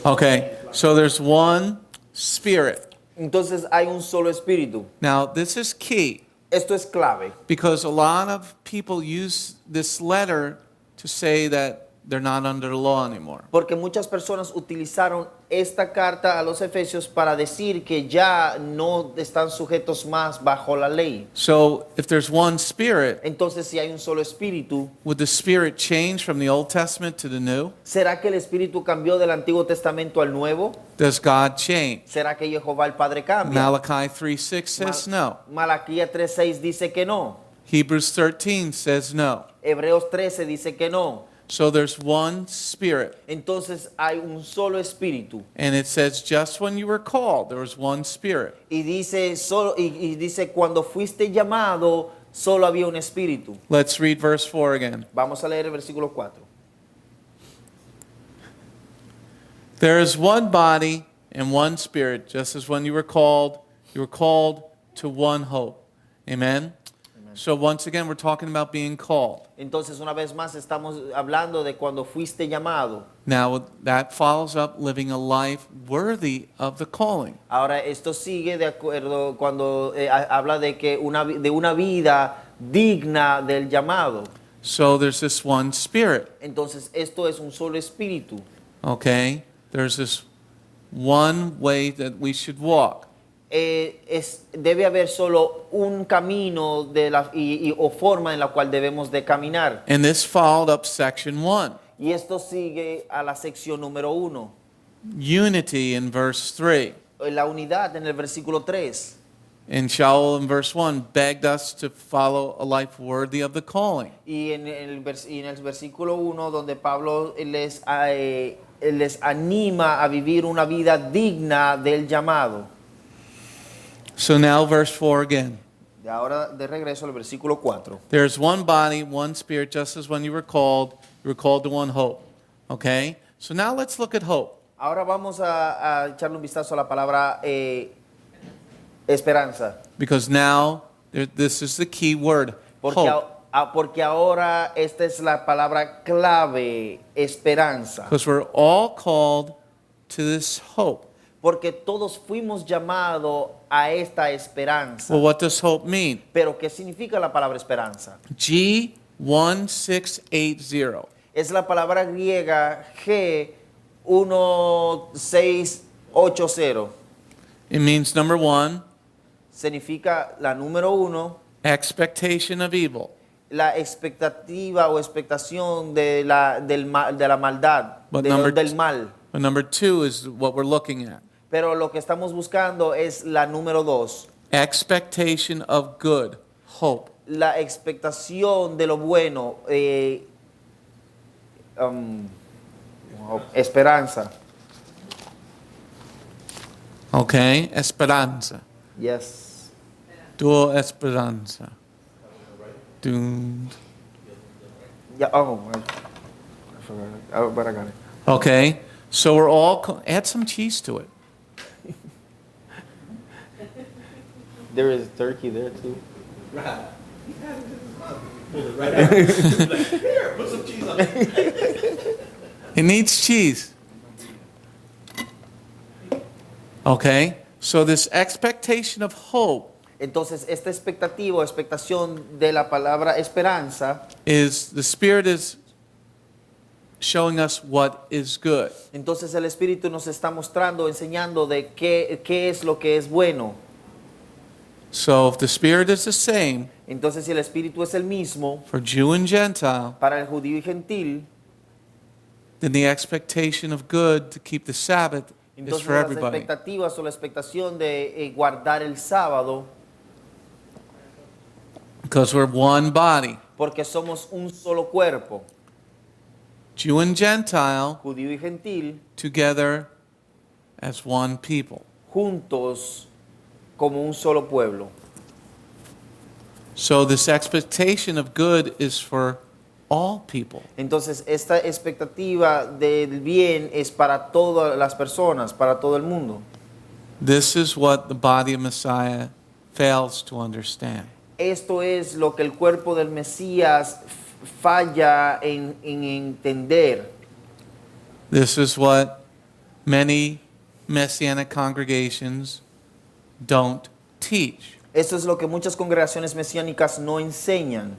Okay, so there's one Spirit. Entonces hay un solo espíritu. Now, this is key Esto es clave. because a lot of people use this letter to say that they're not under the law anymore. Porque muchas personas utilizaron esta carta a los Efesios para decir que ya no están sujetos más bajo la ley. So, if there's one Spirit, Entonces si hay un solo espíritu, would the Spirit change from the Old Testament to the New? ¿será que el espíritu cambió del Antiguo Testamento al Nuevo? Does God change? ¿Será que Jehová el Padre cambia? Malachi 3:6 says no. Malaquías 3:6 dice que no. Hebrews 13 says no. Hebreos 13 dice que no. So there's one Spirit. Entonces hay un solo espíritu. And it says just when you were called, there was one Spirit. Y dice cuando fuiste llamado, solo había un espíritu. Let's read verse 4 again. Vamos a leer el versículo 4. There is one body and one Spirit, just as when you were called to one hope. Amen? So once again, we're talking about being called. Entonces una vez más estamos hablando de cuando fuiste llamado. Now that follows up living a life worthy of the calling. Ahora esto sigue de acuerdo cuando habla de que de una vida digna del llamado. So there's this one Spirit. Entonces esto es un solo espíritu. Okay? There's this one way that we should walk. Debe haber solo un camino o forma en la cual debemos de caminar. And this followed up section 1. Y esto sigue a la sección número 1. Unity in verse 3. La unidad en el versículo 3. And Sha'ul in verse 1 begged us to follow a life worthy of the calling. Y en el versículo 1 donde Pablo les anima a vivir una vida digna del llamado. So now verse 4 again. Y ahora de regreso al versículo 4. There's one body, one spirit, just as when you were called to one hope. Okay? So now let's look at hope. Ahora vamos a echarle un vistazo a la palabra esperanza. Because now this is the key word, Porque, hope. Porque ahora esta es la palabra clave, esperanza. Because we're all called to this hope. Porque todos fuimos llamados a esta esperanza. Well, what does hope mean? Pero ¿qué significa la palabra esperanza? G1680. Es la palabra griega G1680. It means number 1, Significa la número 1, expectation of evil. la expectativa o expectación de la maldad, But del mal. But number 2 is what we're looking at. Pero lo que estamos buscando es la número 2. Expectation of good, hope. La expectación de lo bueno, esperanza. Okay? Esperanza. Yes. Duo esperanza. Doomed. Yeah, I forgot. But I got it. Okay? So we're all, add some cheese to it. There is turkey there too. Right. He had it in his mouth. Pulled it right out. Like, here, put some cheese on it. It needs cheese. Okay? So this expectation of hope Entonces, esta expectativa o expectación de la palabra esperanza, is, the Spirit is showing us what is good. entonces el Espíritu nos está mostrando, enseñando de qué es lo que es bueno. So if the Spirit is the same Entonces, si el Espíritu es el mismo for Jew and Gentile, para el judío y gentil, then the expectation of good to keep the Sabbath is entonces for las everybody. expectativas o la expectación de guardar el sábado, Because we're one body. porque somos un solo cuerpo, Jew and Gentile judío y gentil, together as one people. juntos como un solo pueblo. So this expectation of good is for all people. Entonces, esta expectativa del bien es para todas las personas, para todo el mundo. This is what the body of Messiah fails to understand. Esto es lo que el cuerpo del Mesías falla en entender. This is what many Messianic congregations don't teach. Esto es lo que muchas congregaciones mesiánicas no enseñan,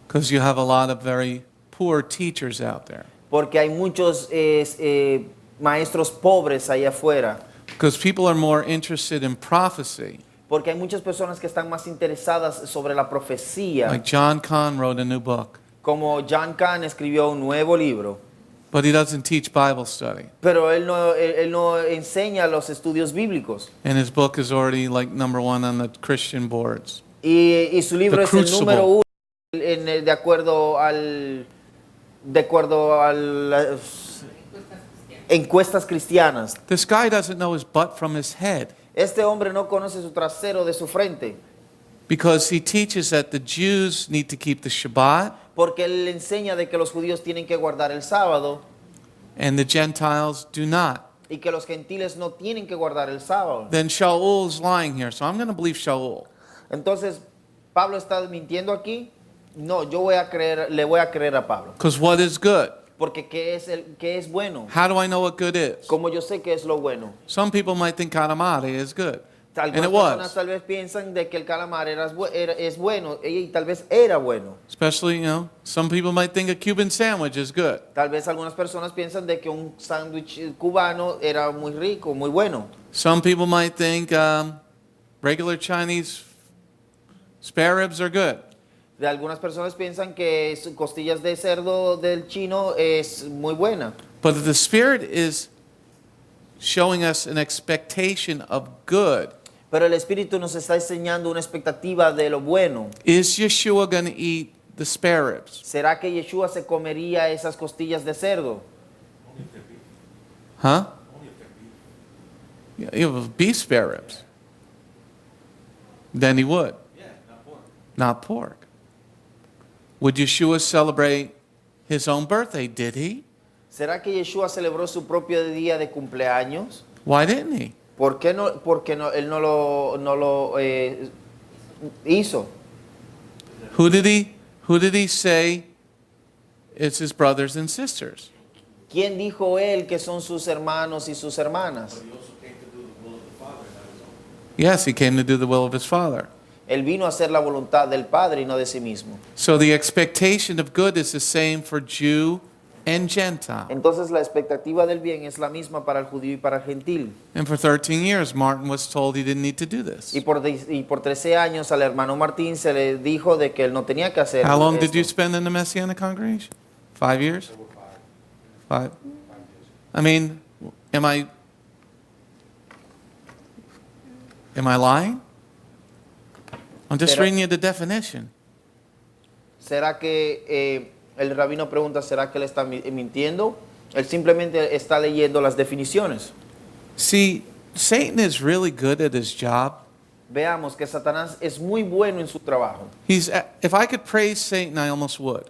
Because you have a lot of very poor teachers out there. porque hay muchos maestros pobres allá afuera, Because people are more interested in prophecy. porque hay muchas personas que están más interesadas sobre la profecía, Like John Kahn wrote a new book, como John Kahn escribió un nuevo libro, but he doesn't teach Bible study. pero él no enseña los estudios bíblicos. And his book is already like number 1 on the Christian boards. Y su libro The es el Crucible. número 1 de acuerdo a las encuestas cristianas. This guy doesn't know his butt from his head Este hombre no conoce su trasero de su frente, because he teaches that the Jews need to keep the Shabbat porque él le enseña de que los judíos tienen que guardar el sábado and the Gentiles do not. y que los gentiles no tienen que guardar el sábado. Then Sha'ul is lying here, so I'm going to believe Sha'ul. Entonces, ¿Pablo está mintiendo aquí? No, le voy a creer a Pablo. Because what is good? Porque ¿qué es bueno? How do I know what good is? Como yo sé que es lo bueno. Some people might think katamari is good. And Algunas it personas was. tal vez piensan de que el calamar es bueno y tal vez era bueno. Especially, some people might think a Cuban sandwich is good. Tal vez algunas personas piensan de que un sándwich cubano era muy rico, muy bueno. Some people might think regular Chinese spare ribs are good. De algunas personas piensan que costillas de cerdo del chino es muy buena. But the Spirit is showing us an expectation of good. Pero el Espíritu nos está enseñando una expectativa de lo bueno. Is Yeshua going to eat the spare ribs? ¿Será que Yeshua se comería esas costillas de cerdo? Huh? Yeah, you have beef spare ribs. Then he would. Not pork. Would Yeshua celebrate his own birthday? Did he? ¿Será que Yeshua celebró su propio día de cumpleaños? Why didn't he? ¿Por qué no? Porque él no lo hizo. Who did he say is his brothers and sisters? ¿Quién dijo él que son sus hermanos y sus hermanas? Yes, he came to do the will of his Father. Él vino a hacer la voluntad del Padre y no de sí mismo. So the expectation of good is the same for Jew and Gentile. Entonces la expectativa del bien es la misma para el judío y para el gentil. And for 13 years, Martin was told he didn't need to do this. Y por 13 años al hermano Martín se le dijo de que él no tenía que hacer How long esto. did you spend in the Messianic congregation? 5 years? 5. I mean, am I lying? I'm just Pero- reading you the definition. ¿Será que el rabino pregunta, ¿será que él está mintiendo? Él simplemente está leyendo las definiciones. See, Satan is really good at his job. Veamos que Satanás es muy bueno en su trabajo. If I could praise Satan, I almost would.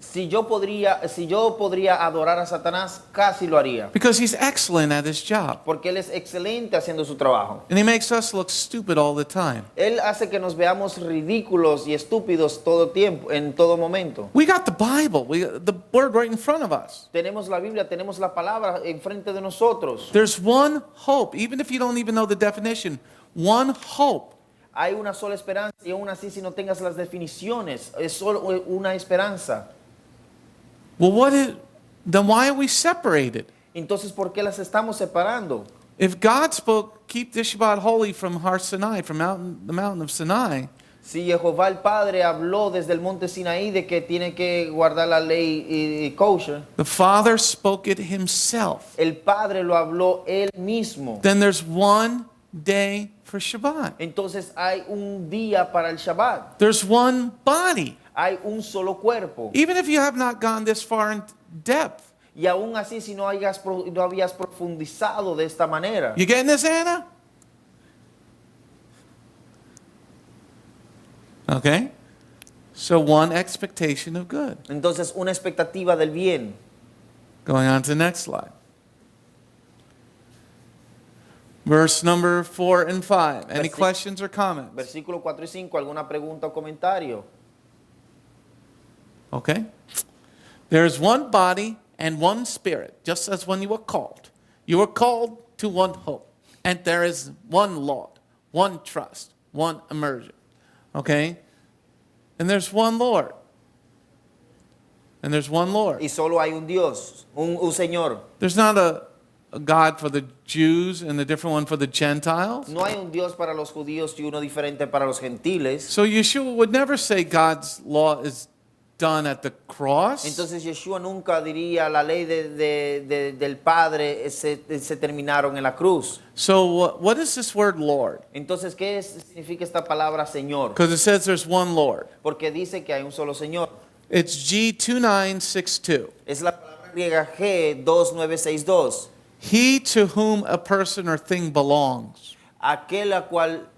Si yo podría adorar a Satanás, casi lo haría. Because he's excellent at his job. Porque él es excelente haciendo su trabajo. And he makes us look stupid all the time. Él hace que nos veamos ridículos y estúpidos todo tiempo, en todo momento. We got the Bible, we got the word right in front of us. Tenemos la Biblia, tenemos la palabra enfrente de nosotros. There's one hope, even if you don't even know the definition, one hope. Hay una sola esperanza y aún así si no tengas las definiciones, es solo una esperanza. Well, then why are we separated? Entonces, ¿por qué las estamos separando? If God spoke, keep the Shabbat holy from Har Sinai, from the mountain of Sinai, Si Jehová el Padre habló desde el monte Sinaí de que tiene que guardar la ley kosher, the Father spoke it himself. el Padre lo habló él mismo. Then there's one day for Shabbat. Entonces hay un día para el Shabbat. There's one body. Hay un solo cuerpo. Even if you have not gone this far in depth. Y aún así, si no habías profundizado de esta manera. You getting this, Anna? Okay. So one expectation of good. Entonces, una expectativa del bien. Going on to the next slide. Verse number 4 and 5. Any questions or comments? Versículo 4 y 5, ¿alguna pregunta o comentario? Okay. There is one body and one spirit, just as when you were called. You were called to one hope. And there is one Lord, one trust, one immersion. Okay? And there's one Lord. And there's one Lord. Y solo hay un Dios, un Señor. There's not a God for the Jews and a different one for the Gentiles. No hay un Dios para los judíos y uno diferente para los gentiles. So Yeshua would never say God's law is done at the cross. Entonces Yeshua nunca diría la ley del Padre se terminaron en la cruz. So what is this word Lord? Entonces, ¿qué significa esta palabra Señor? Because it says there's one Lord. Porque dice que hay un solo Señor. It's G2962. Es la palabra griega G2962. He to whom a person or thing belongs. Aquel la cual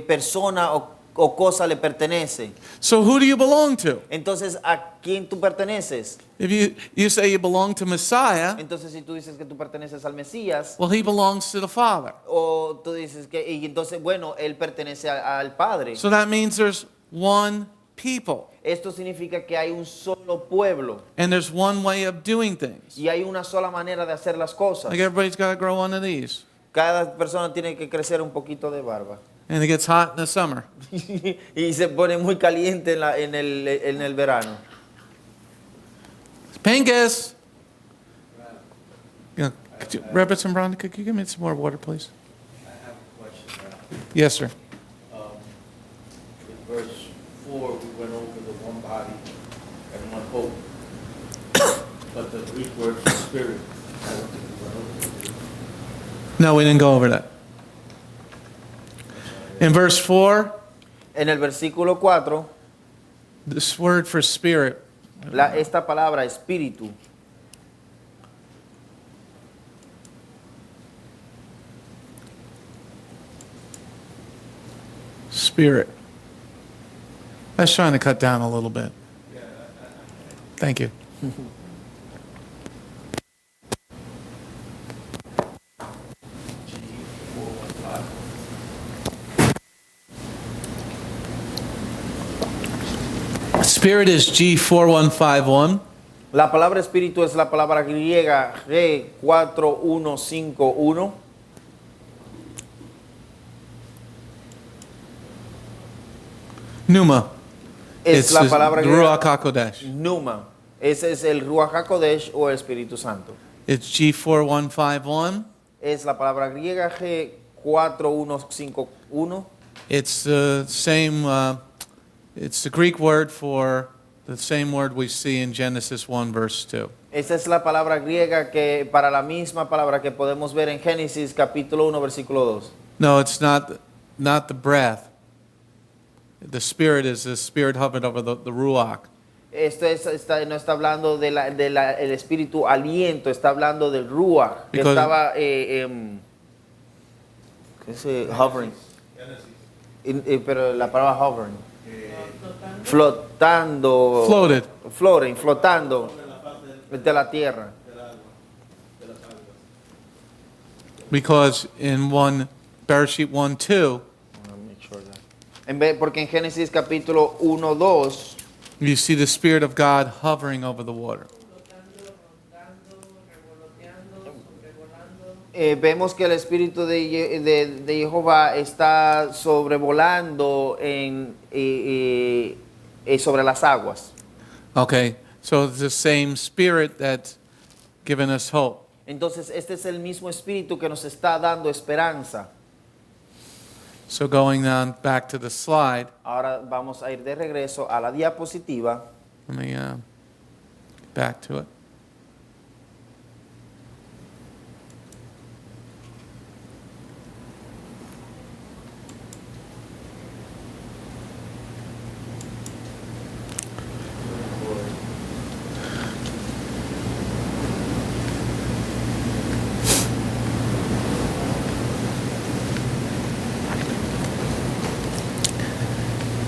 persona o cosa le pertenece. So who do you belong to? Entonces, ¿a quién tú perteneces? If you say you belong to Messiah, Entonces, si tú dices que tú perteneces al Mesías, well, he belongs to the Father. o tú dices que, y entonces, bueno, él pertenece al Padre. So that means there's one people. Esto significa que hay un solo pueblo And there's one way of doing things. y hay una sola manera de hacer las cosas. Like everybody's got to grow one of these. Cada persona tiene que crecer un poquito de barba. And it gets hot in the summer. Y se pone muy caliente en el verano. Pingus! You know, Reverend Brown, could you give me some more water, please? I have a question now. Yes, sir. In verse 4, we went over the one body and one hope. But the Greek word for spirit, I don't think we went over it. No, we didn't go over that. In verse 4, En el versículo 4, this word for spirit, esta palabra espíritu, spirit. I was trying to cut down a little bit. Thank you. Spirit is G4151. la palabra espíritu es la palabra griega G4151. Pneuma. Es It's la the palabra Ruach griega HaKodesh. Numa. Ese es el Ruach HaKodesh o el Espíritu Santo. It's G4151. Es la palabra griega G4151. It's the same, it's the Greek word for the same word we see in Genesis 1, verse 2. Esa es la palabra griega que para la misma palabra que podemos ver en Génesis capítulo 1 versículo 2. No, it's not the breath. The spirit is the spirit hovering over the Ruach. Esto no está hablando el espíritu aliento, está hablando del Ruach, que Because- estaba hovering. Pero la palabra hovering. Flotando. Floated. Flotando de la tierra. Because in Bereshit 1:2, Porque en Génesis capítulo 1, 2, you see the Spirit of God hovering over the water. vemos que el Espíritu de Jehová está sobrevolando sobre las aguas. Okay, so it's the same Spirit that's given us hope. Entonces, este es el mismo Espíritu que nos está dando esperanza. So going on back to the slide, Ahora vamos a ir de regreso a la diapositiva. let me get back to it.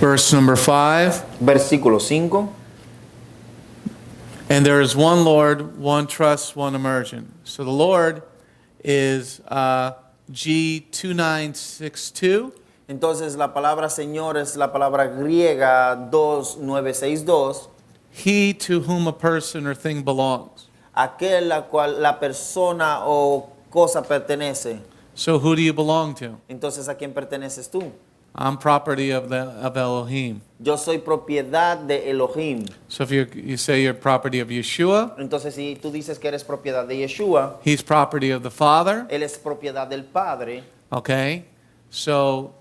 Verse number 5. Versículo 5. And there is one Lord, one trust, one immersion. So the Lord is G2962. Entonces la palabra Señor es la palabra griega 2962. He to whom a person or thing belongs. Aquel a cual la persona o cosa pertenece. So who do you belong to? Entonces, ¿a quién perteneces tú? I'm property of Elohim. Yo soy propiedad de Elohim. So if you say you're property of Yeshua, Entonces, si tú dices que eres propiedad de Yeshua, he's property of the Father. Él es propiedad del Padre. Okay? So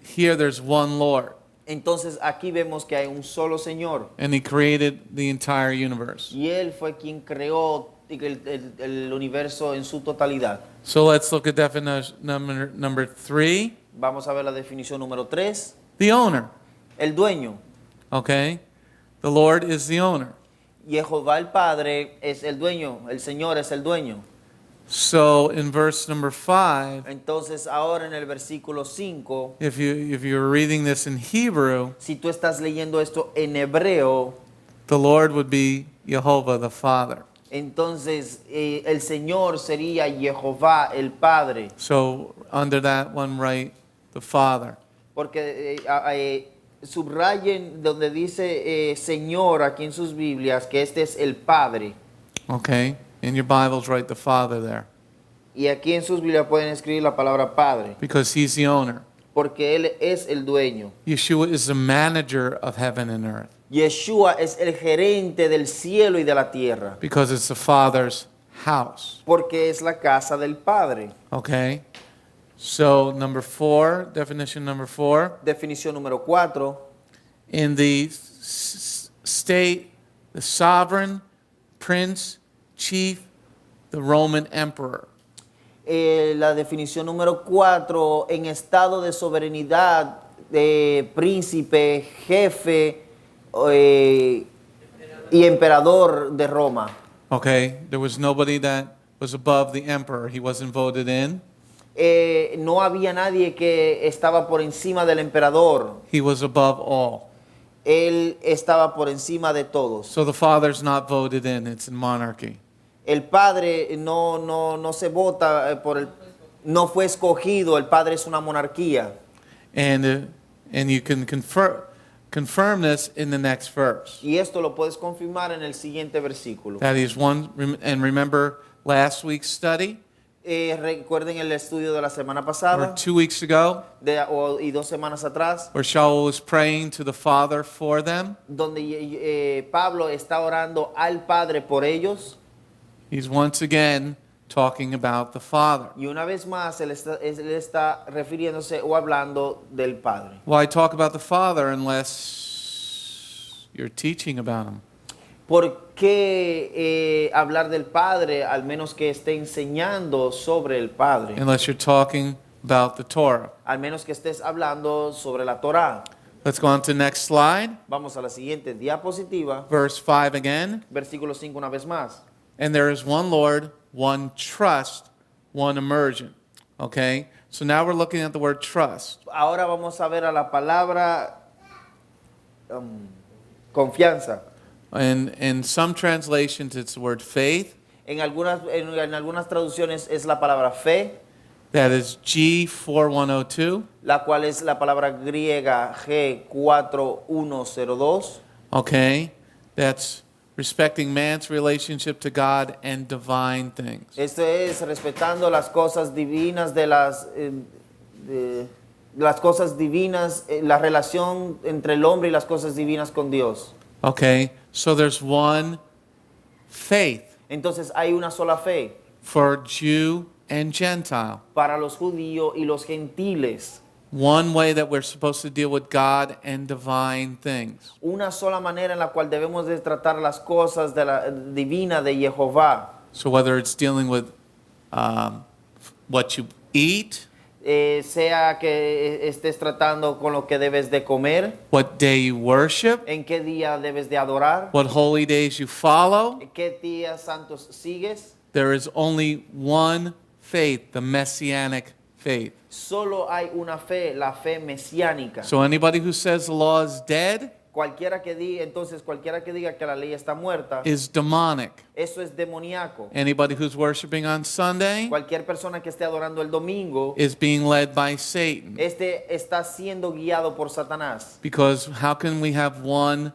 here there's one Lord. Entonces, aquí vemos que hay un solo Señor. And he created the entire universe. Y Él fue quien creó el universo en su totalidad. So let's look at definition number 3. Vamos a ver la definición número 3. The owner. El dueño. Okay? The Lord is the owner. Jehová el Padre es el dueño. El Señor es el dueño. So in verse number 5, Entonces, ahora en el versículo 5, if you're reading this in Hebrew, si tú estás leyendo esto en hebreo, the Lord would be Jehovah the Father. entonces el Señor sería Jehová el Padre. So under that one, write the Father. Porque subrayen donde dice Señor aquí en sus Biblias que este es el Padre. Okay? In your Bibles, write the Father there. Y aquí en sus Biblias pueden escribir la palabra Padre, because he's the owner. porque Él es el dueño. Yeshua is the manager of heaven and earth Yeshua es el gerente del cielo y de la tierra, because it's the Father's house. porque es la casa del Padre. Okay? So, number 4, definition number 4. Definición número 4. In the state, the sovereign, prince, chief, the Roman emperor. La definición número 4, en estado de soberanidad, de príncipe, jefe y emperador de Roma. Okay? There was nobody that was above the emperor. He wasn't voted in. No había nadie que estaba por encima del emperador. He was above all. Él estaba por encima de todos. So the Father's not voted in. It's in monarchy. El Padre no se vota no fue escogido. El Padre es una monarquía. And you can confirm this in the next verse. Y esto lo puedes confirmar en el siguiente versículo. That is one, and remember last week's study, Recuerden el estudio de la semana or pasada 2 weeks ago, y 2 semanas atrás, where Sha'ul was praying to the Father for them. donde Pablo está orando al Padre por ellos. He's once again talking about the Father. Y una vez más él está refiriéndose o hablando del Padre. Why talk about the Father unless you're teaching about him? ¿Por qué hablar del Padre al menos que esté enseñando sobre el Padre? Unless you're talking about the Torah. Al menos que estés hablando sobre la Torá. Let's go on to the next slide. Vamos a la siguiente diapositiva. Verse 5 again. Versículo 5 una vez más. And there is one Lord, one trust, one immersion. Okay? So now we're looking at the word trust. Ahora vamos a ver a la palabra confianza. And in some translations, it's the word faith. En algunas traducciones es la palabra fe, That is G4102. la cual es la palabra griega G4102. Okay? That's respecting man's relationship to God and divine things. Esto es respetando las cosas divinas las cosas divinas, la relación entre el hombre y las cosas divinas con Dios. Okay? So there's one faith Entonces hay una sola fe for Jew and Gentile. para los judíos y los gentiles. One way that we're supposed to deal with God and divine things. Una sola manera en la cual debemos de tratar las cosas de la divina de Jehová. So whether it's dealing with what you eat, Sea que estés tratando con lo que debes de comer, what day you worship, en qué día debes de adorar, what holy days you follow, en qué días santos sigues. there is only one faith, the Messianic faith. Solo hay una fe, la fe mesiánica. So anybody who says the law is dead Cualquiera que diga que la ley está muerta, is demonic. eso es demoníaco. Anybody who's worshiping on Sunday Cualquier persona que esté adorando el domingo, is being led by Satan. está siendo guiado por Satanás. Because how can we have one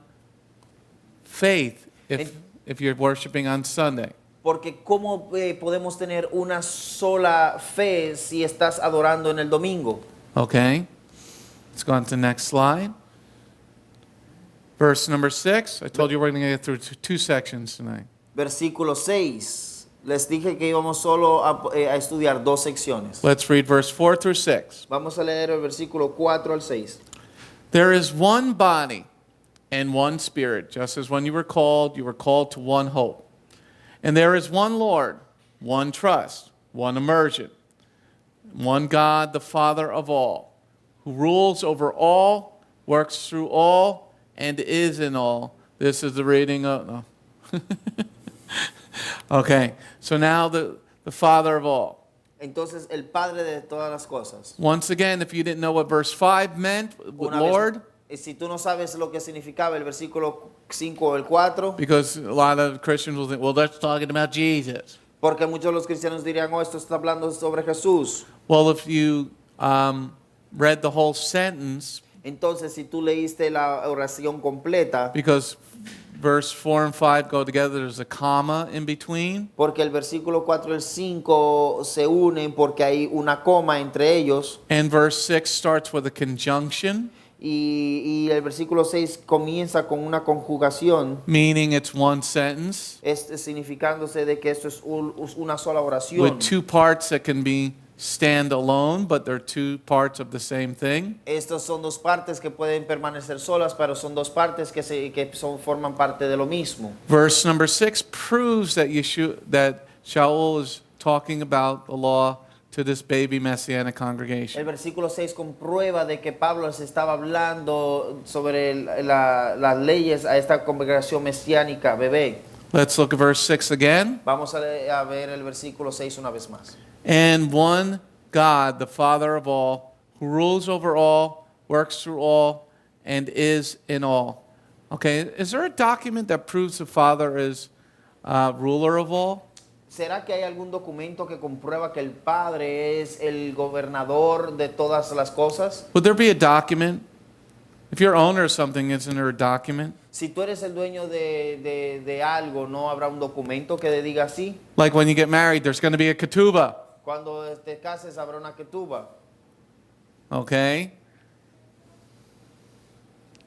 faith if you're worshiping on Sunday? Porque ¿cómo podemos tener una sola fe si estás adorando en el domingo? Okay. Let's go on to the next slide. Verse number 6. I told you we're going to get through 2 sections tonight. Versículo 6. Les dije que íbamos solo a estudiar 2 secciones. Let's read verse 4 through 6. Vamos a leer el versículo 4 al 6. There is one body and one spirit, just as when you were called to one hope. And there is one Lord, one trust, one immersion, one God, the Father of all, who rules over all, works through all, and is in all. This is the reading of... No. Okay, so now the Father of all. Entonces, el Padre de todas las cosas. Once again, if you didn't know what verse 5 meant, with Lord... Si tú no sabes lo que significaba el versículo 5 o el 4, Because a lot of Christians will think, well, that's talking about Jesus. porque muchos de los cristianos dirían, esto está hablando sobre Jesús. Well, if you read the whole sentence, Entonces, si tú leíste la oración completa, because verse 4 and 5 go together. There's a comma in between. Porque el versículo 4 y el 5 se unen porque hay una coma entre ellos. And verse 6 starts with a conjunction, Y el versículo 6 comienza con una conjugación, meaning it's one sentence significándose de que esto es una sola oración. with two parts that can be stand alone, but they're two parts of the same thing. Estas son dos partes que pueden permanecer solas, pero son dos partes que forman parte de lo mismo. Verse number 6 proves that that Sha'ul is talking about the law to this baby Messianic El congregation. versículo 6 comprueba de que Pablo les estaba hablando sobre las leyes a esta congregación mesiánica, bebé. Let's look at verse 6 again. Vamos a ver el versículo 6 una vez más. And one God, the Father of all, who rules over all, works through all, and is in all. Okay, is there a document that proves the Father is ruler of all? ¿Será que hay algún documento que comprueba que el Padre es el gobernador de todas las cosas? Would there be a document? If you're owner of something, isn't there a document? Si tú eres el dueño de algo, ¿no habrá un documento que te diga así? Like when you get married, there's going to be a ketubah. Cuando te cases habrá una ketuba. Okay?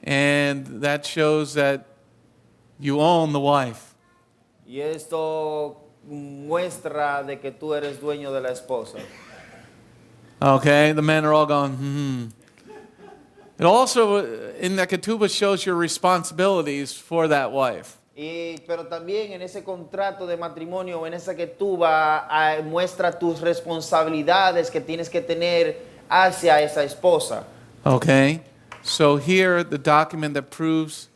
And that shows that you own the wife. Y esto muestra de que tú eres dueño de la esposa. Okay? The men are all going, It also, in the ketubah, shows your responsibilities for that wife. Pero también en ese contrato de matrimonio, en esa ketuba, muestra tus responsabilidades que tienes que tener hacia esa esposa. Okay? So here, the document that proves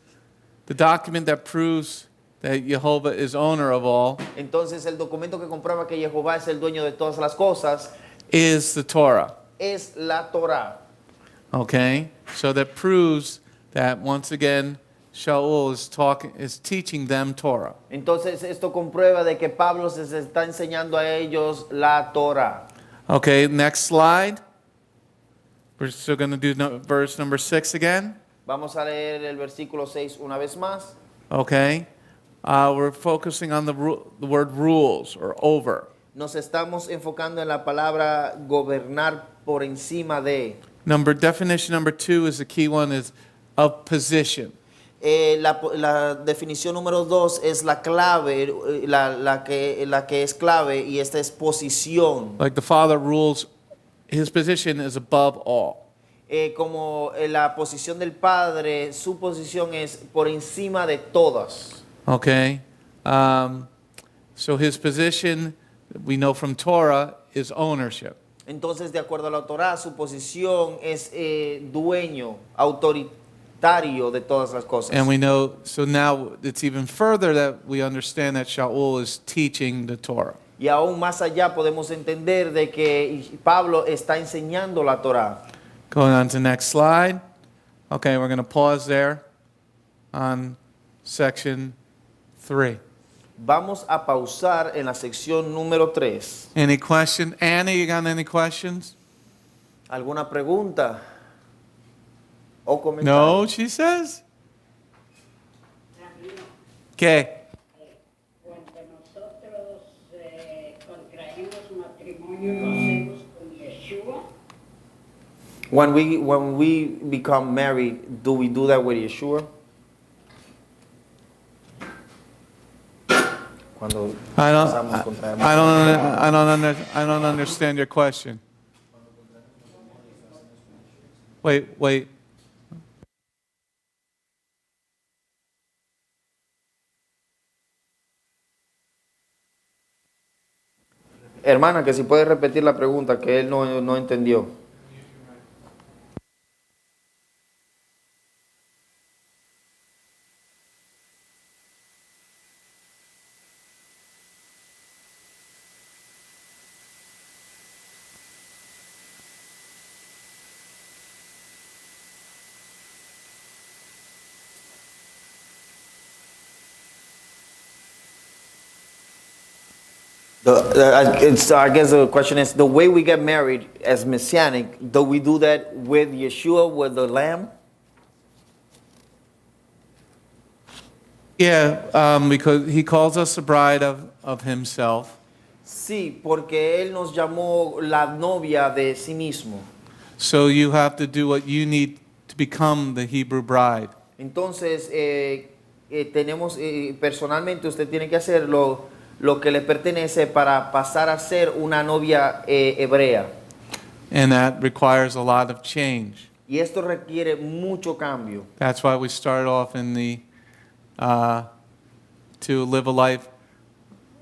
that Jehovah is owner of all Entonces el documento que comprueba que Jehová es el dueño de todas las cosas is the Torah. es la Torá. Okay? So that proves that once again Sha'ul is teaching them Torah. Entonces esto comprueba de que Pablo se está enseñando a ellos la Torá. Okay, next slide. We're still going to do verse number 6 again. Vamos a leer el versículo 6 una vez más. Okay? We're focusing on the word rules or over. Nos estamos enfocando en la palabra gobernar por encima de. Definition number 2 is the key one, is of position. La definición número 2 es la clave, la que es clave, y esta es posición. Like the Father rules, his position is above all. Como la posición del Padre, su posición es por encima de todas. Okay? So his position, we know from Torah, is ownership. Entonces, de acuerdo a la Torá, su posición es dueño, autoritario de todas las cosas. And we know, so now it's even further that we understand that Sha'ul is teaching the Torah. Y aún más allá podemos entender de que Pablo está enseñando la Torá. Going on to the next slide. Okay, we're going to pause there on section 3. Vamos a pausar en la sección número 3. Any question? Annie, you got any questions? ¿Alguna pregunta o comentario? No, she says. ¿Qué? Cuando nosotros contraímos matrimonio, lo hacemos con Yeshua. When we become married, do we do that with Yeshua? Cuando I casamos, contraemos. I don't understand your question. Wait. Hermana, que si puede repetir la pregunta que él no entendió. I guess the question is, the way we get married as Messianic, do we do that with Yeshua, with the Lamb? Yeah, because he calls us the bride of himself. Sí, porque Él nos llamó la novia de sí mismo. So you have to do what you need to become the Hebrew bride. Entonces, personalmente usted tiene que hacer lo que le pertenece para pasar a ser una novia hebrea. And that requires a lot of change. Y esto requiere mucho cambio. That's why we start off in the to live a life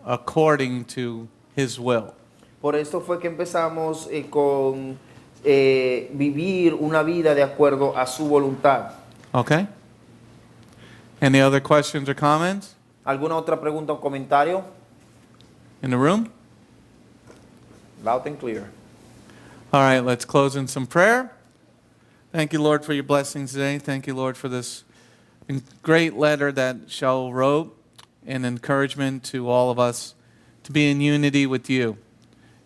according to his will. Por esto fue que empezamos con vivir una vida de acuerdo a su voluntad. Okay? Any other questions or comments ¿Alguna otra pregunta o comentario? in the room? Loud and clear. All right, let's close in some prayer. Thank you, Lord, for your blessings today. Thank you, Lord, for this great letter that Sha'ul wrote, and encouragement to all of us to be in unity with you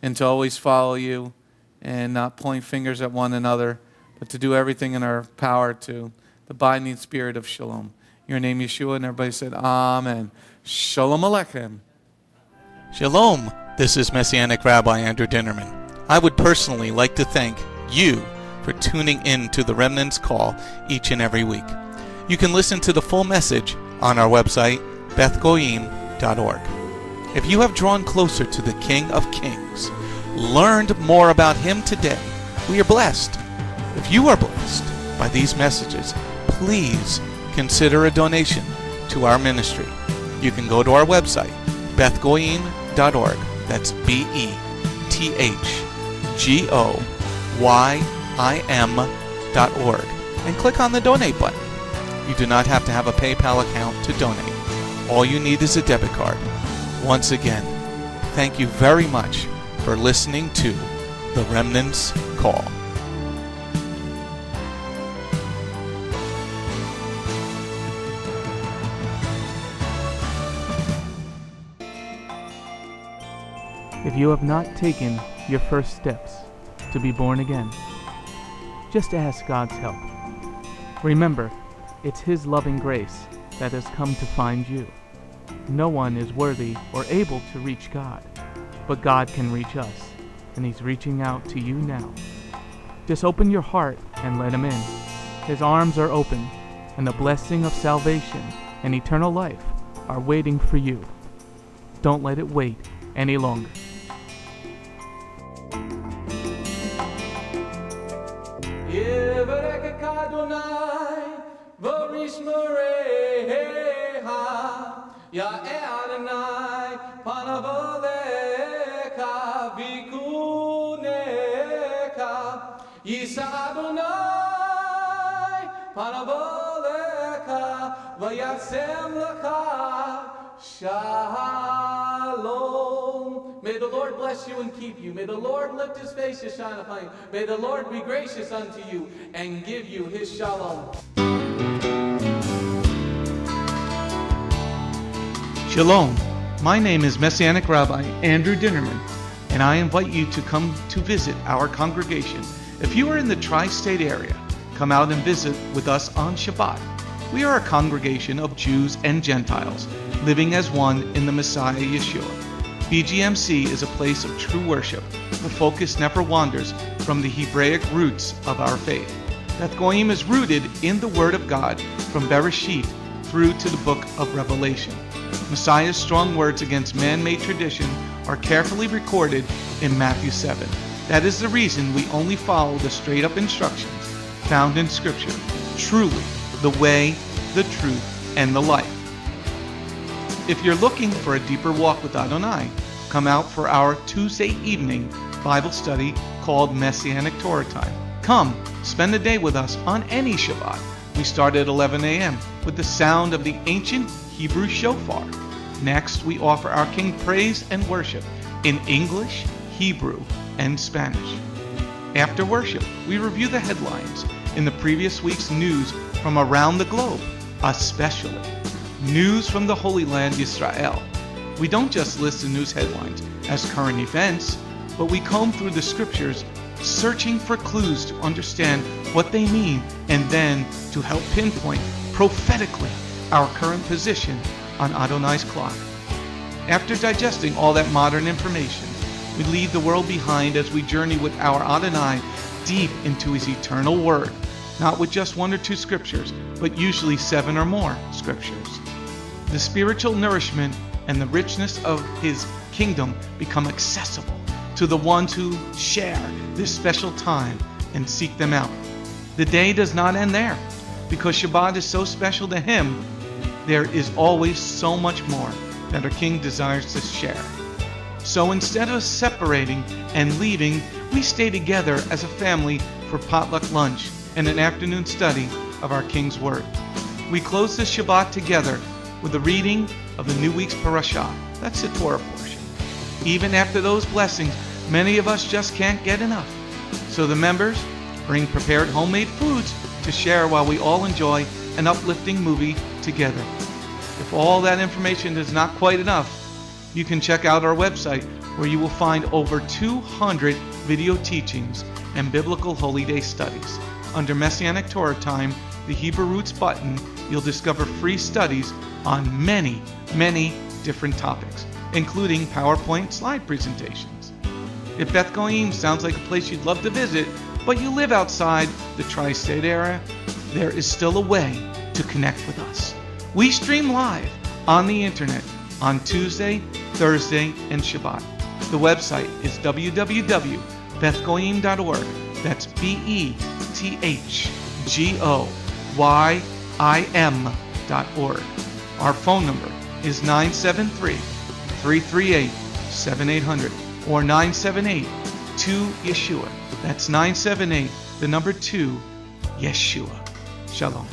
and to always follow you and not point fingers at one another, but to do everything in our power to the binding spirit of shalom. In your name, Yeshua, and everybody said, Amen. Shalom Aleichem. Shalom, this is Messianic Rabbi Andrew Dinnerman. I would personally like to thank you for tuning in to the Remnant's Call each and every week. You can listen to the full message on our website, bethgoyim.org. If you have drawn closer to the King of Kings, learned more about Him today, we are blessed. If you are blessed by these messages, please consider a donation to our ministry. You can go to our website, bethgoyim.org. That's BETHGOYIM.org, and click on the donate button. You do not have to have a PayPal account to donate. All you need is a debit card. Once again, thank you very much for listening to The Remnant's Call. If you have not taken your first steps to be born again, just ask God's help. Remember, it's His loving grace that has come to find you. No one is worthy or able to reach God, but God can reach us, and He's reaching out to you now. Just open your heart and let Him in. His arms are open, and the blessing of salvation and eternal life are waiting for you. Don't let it wait any longer. Ya Adonai, panavoleka, vikuneka, Yisa Adonai, panavoleka, vayasem lecha, shalom. May the Lord bless you and keep you. May the Lord lift His face to shine upon you. May the Lord be gracious unto you and give you His shalom. Shalom. My name is Messianic Rabbi Andrew Dinnerman, and I invite you to come to visit our congregation. If you are in the tri-state area, come out and visit with us on Shabbat. We are a congregation of Jews and Gentiles, living as one in the Messiah Yeshua. Bgmc is a place of true worship. The focus never wanders from the Hebraic roots of our faith. Beth Goyim is rooted in the Word of God from Bereshit through to the book of Revelation. Messiah's strong words against man-made tradition are carefully recorded in Matthew 7. That is the reason we only follow the straight-up instructions found in Scripture, truly the way, the truth, and the life. If you're looking for a deeper walk with Adonai, come out for our Tuesday evening Bible study called Messianic Torah Time. Come, spend a day with us on any Shabbat. We start at 11 a.m. with the sound of the ancient Hebrew shofar. Next, we offer our King praise and worship in English, Hebrew, and Spanish. After worship, we review the headlines in the previous week's news from around the globe, especially news from the Holy Land, Israel. We don't just list the news headlines as current events, but we comb through the scriptures, searching for clues to understand what they mean and then to help pinpoint prophetically our current position on Adonai's clock. After digesting all that modern information, we leave the world behind as we journey with our Adonai deep into his eternal word, not with just 1 or 2 scriptures, but usually 7 or more scriptures. The spiritual nourishment and the richness of his kingdom become accessible to the ones who share this special time and seek them out. The day does not end there. Because Shabbat is so special to him, there is always so much more that our King desires to share. So instead of separating and leaving, we stay together as a family for potluck lunch and an afternoon study of our King's Word. We close the Shabbat together with the reading of the new week's parashah. That's the Torah portion. Even after those blessings, many of us just can't get enough. So the members bring prepared homemade foods to share while we all enjoy an uplifting movie together. If all that information is not quite enough, you can check out our website where you will find over 200 video teachings and biblical holy day studies. Under Messianic Torah Time, the Hebrew Roots button, you'll discover free studies on many different topics, including PowerPoint slide presentations. If Beth Goyim sounds like a place you'd love to visit, but you live outside the tri-state area, there is still a way to connect with us. We stream live on the internet on Tuesday, Thursday, and Shabbat. The website is www.bethgoyim.org. That's BETHGOYIM.org. Our phone number is 973-338-7800 or 978-2-YESHUA. That's 978, the number 2, Yeshua. Shalom.